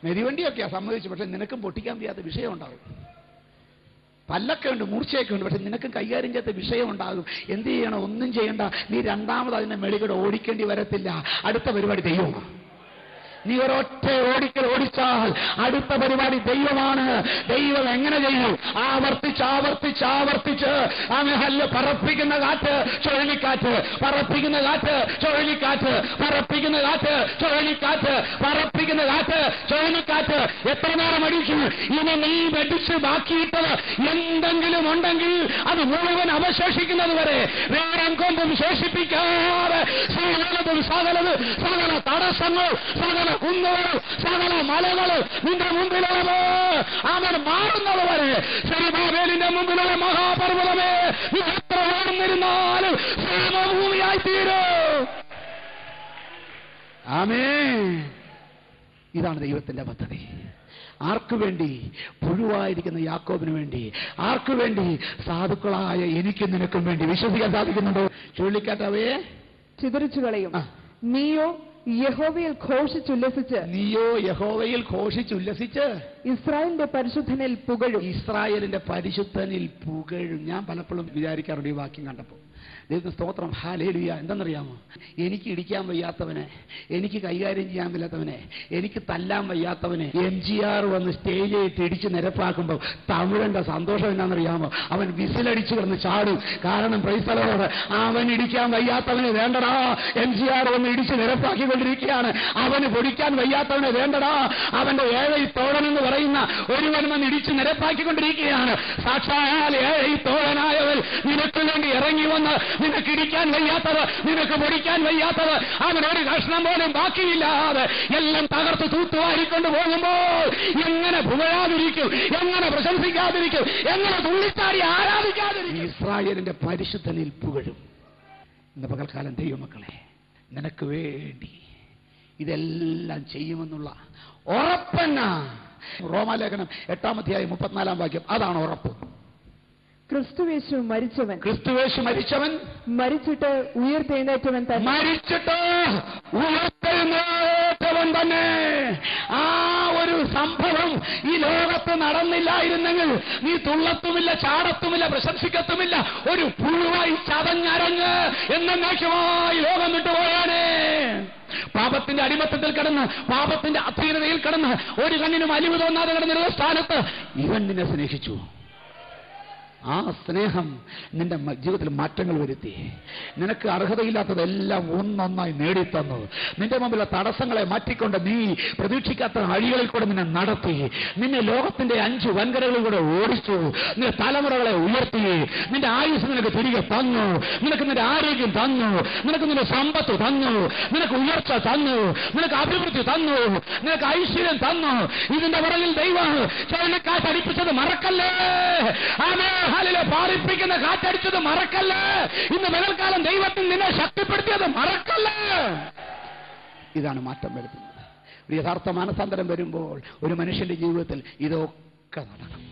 മെതിവണ്ടിയൊക്കെയാ സമ്മതിച്ചു, പക്ഷെ നിനക്കും പൊട്ടിക്കാൻ വയ്യാത്ത വിഷയം ഉണ്ടാവും. പല്ലൊക്കെ ഉണ്ട്, മൂർച്ചയൊക്കെ ഉണ്ട്. പക്ഷെ നിനക്ക് കൈകാര്യം ചെയ്യാത്ത വിഷയമുണ്ടാകും. എന്ത് ചെയ്യണം? ഒന്നും ചെയ്യണ്ട. നീ രണ്ടാമത് അതിനെ മെളികൂടെ ഓടിക്കേണ്ടി വരത്തില്ല. അടുത്ത പരിപാടി ദൈവമാണ്. നീ ഒരൊറ്റ ഓടിക്കൽ ഓടിച്ചാൽ അടുത്ത പരിപാടി ദൈവമാണ്. ദൈവം എങ്ങനെ ചെയ്യും? ആവർത്തിച്ച് ആമേൻ. പറപ്പിക്കുന്ന കാറ്റ്, ചുഴലിക്കാറ്റ്, പറപ്പിക്കുന്ന കാറ്റ്, ചുഴലിക്കാറ്റ്, പറപ്പിക്കുന്ന കാറ്റ്, ചുഴലിക്കാറ്റ്, പറപ്പിക്കുന്ന കാറ്റ്, ചുഴലിക്കാറ്റ്. എത്ര നേരം അടിക്കും? ഇനി നീ വെടിച്ച് ബാക്കിയിട്ടത് എന്തെങ്കിലും ഉണ്ടെങ്കിൽ അത് മുഴുവൻ അവശേഷിക്കുന്നത് വരെ വേറെ കൊണ്ടും ശേഷിപ്പിക്കാതെ സകല തടസ്സങ്ങൾ, സകല കുന്നുകൾ, സകല മലകൾ നിന്റെ മുമ്പിലുള്ളത് അവൻ മാറുന്നത് വരെ, ശരിബാബേലിന്റെ മുമ്പിലുള്ള മഹാപർവ്വതമേ, നീ എത്ര ഓർന്നിരുന്നാലും ഭൂമിയായി തീരും. ആമേൻ. ഇതാണ് ദൈവത്തിന്റെ പദ്ധതി. ആർക്കു വേണ്ടി? പുഴുവായിരിക്കുന്ന യാക്കോബിന് വേണ്ടി. ആർക്കു വേണ്ടി? സാധുക്കളായ എനിക്കും നിനക്കും വേണ്ടി. വിശ്വസിക്കാൻ സാധിക്കുന്നുണ്ടോ? ചുഴലിക്കാറ്റവയെ ചിതറിച്ചു കളയും. നീയോ യഹോവയിൽ ഘോഷിച്ചുല്ലസിച്ച്, നീയോ യഹോവയിൽ ഘോഷിച്ചുല്ലസിച്ച് ഇസ്രായേലിന്റെ പരിശുദ്ധനിൽ പുകഴും. ഇസ്രായേലിന്റെ പരിശുദ്ധനിൽ പുകഴും. ഞാൻ പലപ്പോഴും വിചാരിക്കാറുണ്ട് ഈ വാക്യം കണ്ടപ്പോൾ, ദൈവത്തിന് സ്തോത്രം, ഹല്ലേലൂയ. എന്തെന്നറിയാമോ? എനിക്ക് ഇടിക്കാൻ വയ്യാത്തവനെ, എനിക്ക് കൈകാര്യം ചെയ്യാൻ വയ്യാത്തവനെ, എനിക്ക് തല്ലാൻ വയ്യാത്തവനെ MGR വന്ന് സ്റ്റേജിൽ ഇടിച്ച് നിരപ്പാക്കുമ്പോൾ തമിഴന്റെ സന്തോഷം എന്നാണെന്നറിയാമോ? അവൻ വിസിലടിച്ച് കിടന്ന് ചാടും. കാരണം പ്രൈസ് ദി ലോർഡ്, അവൻ ഇടിക്കാൻ വയ്യാത്തവനെ വേണ്ടടാ, MGR വന്ന് ഇടിച്ച് നിരപ്പാക്കിക്കൊണ്ടിരിക്കുകയാണ്. അവന് പൊടിക്കാൻ വയ്യാത്തവനെ വേണ്ടടാ, അവന്റെ ഏഴൈ തോഴനെന്ന് പറയുന്ന ഒരുവൻ വന്ന് ഇടിച്ച് നിരപ്പാക്കിക്കൊണ്ടിരിക്കുകയാണ്. സാക്ഷാൽ ഏഴൈ തോഴനായവൻ നിനക്ക് വേണ്ടി ഇറങ്ങി വന്ന് നിനക്ക് ഇടിക്കാൻ വയ്യാത്തത്, നിനക്ക് പൊടിക്കാൻ വയ്യാത്തത്, അവനൊരു കഷ്ണം പോലും ബാക്കിയില്ലാതെ എല്ലാം തകർത്ത് തൂത്തുവാരിക്കൊണ്ട് പോകുമ്പോൾ എങ്ങനെ പുകഴാതിരിക്കും? എങ്ങനെ പ്രശംസിക്കാതിരിക്കും? എങ്ങനെ തുള്ളിച്ചാടി ആരാധിക്കാതിരിക്കും? ഇസ്രായേലിന്റെ പരിശുദ്ധനിൽ പുകഴും. ഇന്ന് പകൽക്കാലം ദൈവമക്കളെ, നിനക്ക് വേണ്ടി ഇതെല്ലാം ചെയ്യുമെന്നുള്ള ഉറപ്പന്ന റോമാലേഖനം 8-ാം അധ്യായം 34-ാം വാക്യം. അതാണ് ഉറപ്പ്. ക്രിസ്തുവേശു മരിച്ചവൻ, ക്രിസ്തുവേശു മരിച്ചവൻ, മരിച്ചിട്ട് ഉയർത്തെഴുന്നേറ്റവൻ തന്നെ, മരിച്ചിട്ട് ഉയർത്തെഴുന്നേറ്റവൻ തന്നെ. ആ ഒരു സംഭവം ഈ ലോകത്ത് നടന്നില്ലായിരുന്നെങ്കിൽ നീ തുള്ളത്തുമില്ല, ചാടത്തുമില്ല, പ്രശംസിക്കത്തുമില്ല. ഒരു പുഴുവായി ചതഞ്ഞരങ്ങ് എന്നേക്കുമായി ലോകം വിട്ടുപോയാനേ. പാപത്തിന്റെ അടിമത്തത്തിൽ കിടന്ന്, പാപത്തിന്റെ അധീനതയിൽ കിടന്ന്, ഒരു കണ്ണിനും അലിവ് തോന്നാതെ കിടന്നിരുന്ന സ്ഥാനത്ത് ഇവൻ നിന്നെ സ്നേഹിച്ചു. ആ സ്നേഹം നിന്റെ ജീവിതത്തിൽ മാറ്റങ്ങൾ വരുത്തി. നിനക്ക് അർഹതയില്ലാത്തതെല്ലാം ഒന്നൊന്നായി നേടിത്തന്നു. നിന്റെ മുമ്പിലെ തടസ്സങ്ങളെ മാറ്റിക്കൊണ്ട് നീ പ്രതീക്ഷിക്കാത്ത വഴികളിൽ കൂടെ നിന്നെ നടത്തി. നിന്നെ ലോകത്തിന്റെ 5 വൻകരകളിൽ കൂടെ ഓടിച്ചു. നിന്റെ തലമുറകളെ ഉയർത്തി. നിന്റെ ആയുസ് നിനക്ക് തിരികെ തന്നു. നിനക്ക് നിന്റെ ആരോഗ്യം തന്നു. നിനക്ക് നിന്റെ സമ്പത്ത് തന്നു. നിനക്ക് ഉയർച്ച തന്നു. നിനക്ക് അഭിവൃദ്ധി തന്നു. നിനക്ക് ഐശ്വര്യം തന്നു. ഇതിന്റെ പുറകിൽ ദൈവം ചുഴലിക്കാറ്റടിപ്പിച്ചത് മറക്കല്ലേ? ആമേൻ. പാറിപ്പിക്കുന്ന കാറ്റടിച്ചത് മറക്കല്ലേ? ഇന്ന് വേനൽക്കാലം ദൈവത്തിൽ നിന്നെ ശക്തിപ്പെടുത്തിയത് മറക്കല്ലേ? ഇതാണ് മാറ്റം വരുത്തുന്നത്. ഒരു യഥാർത്ഥ മാനസാന്തരം വരുമ്പോൾ ഒരു മനുഷ്യന്റെ ജീവിതത്തിൽ ഇതൊക്കെ നടക്കും.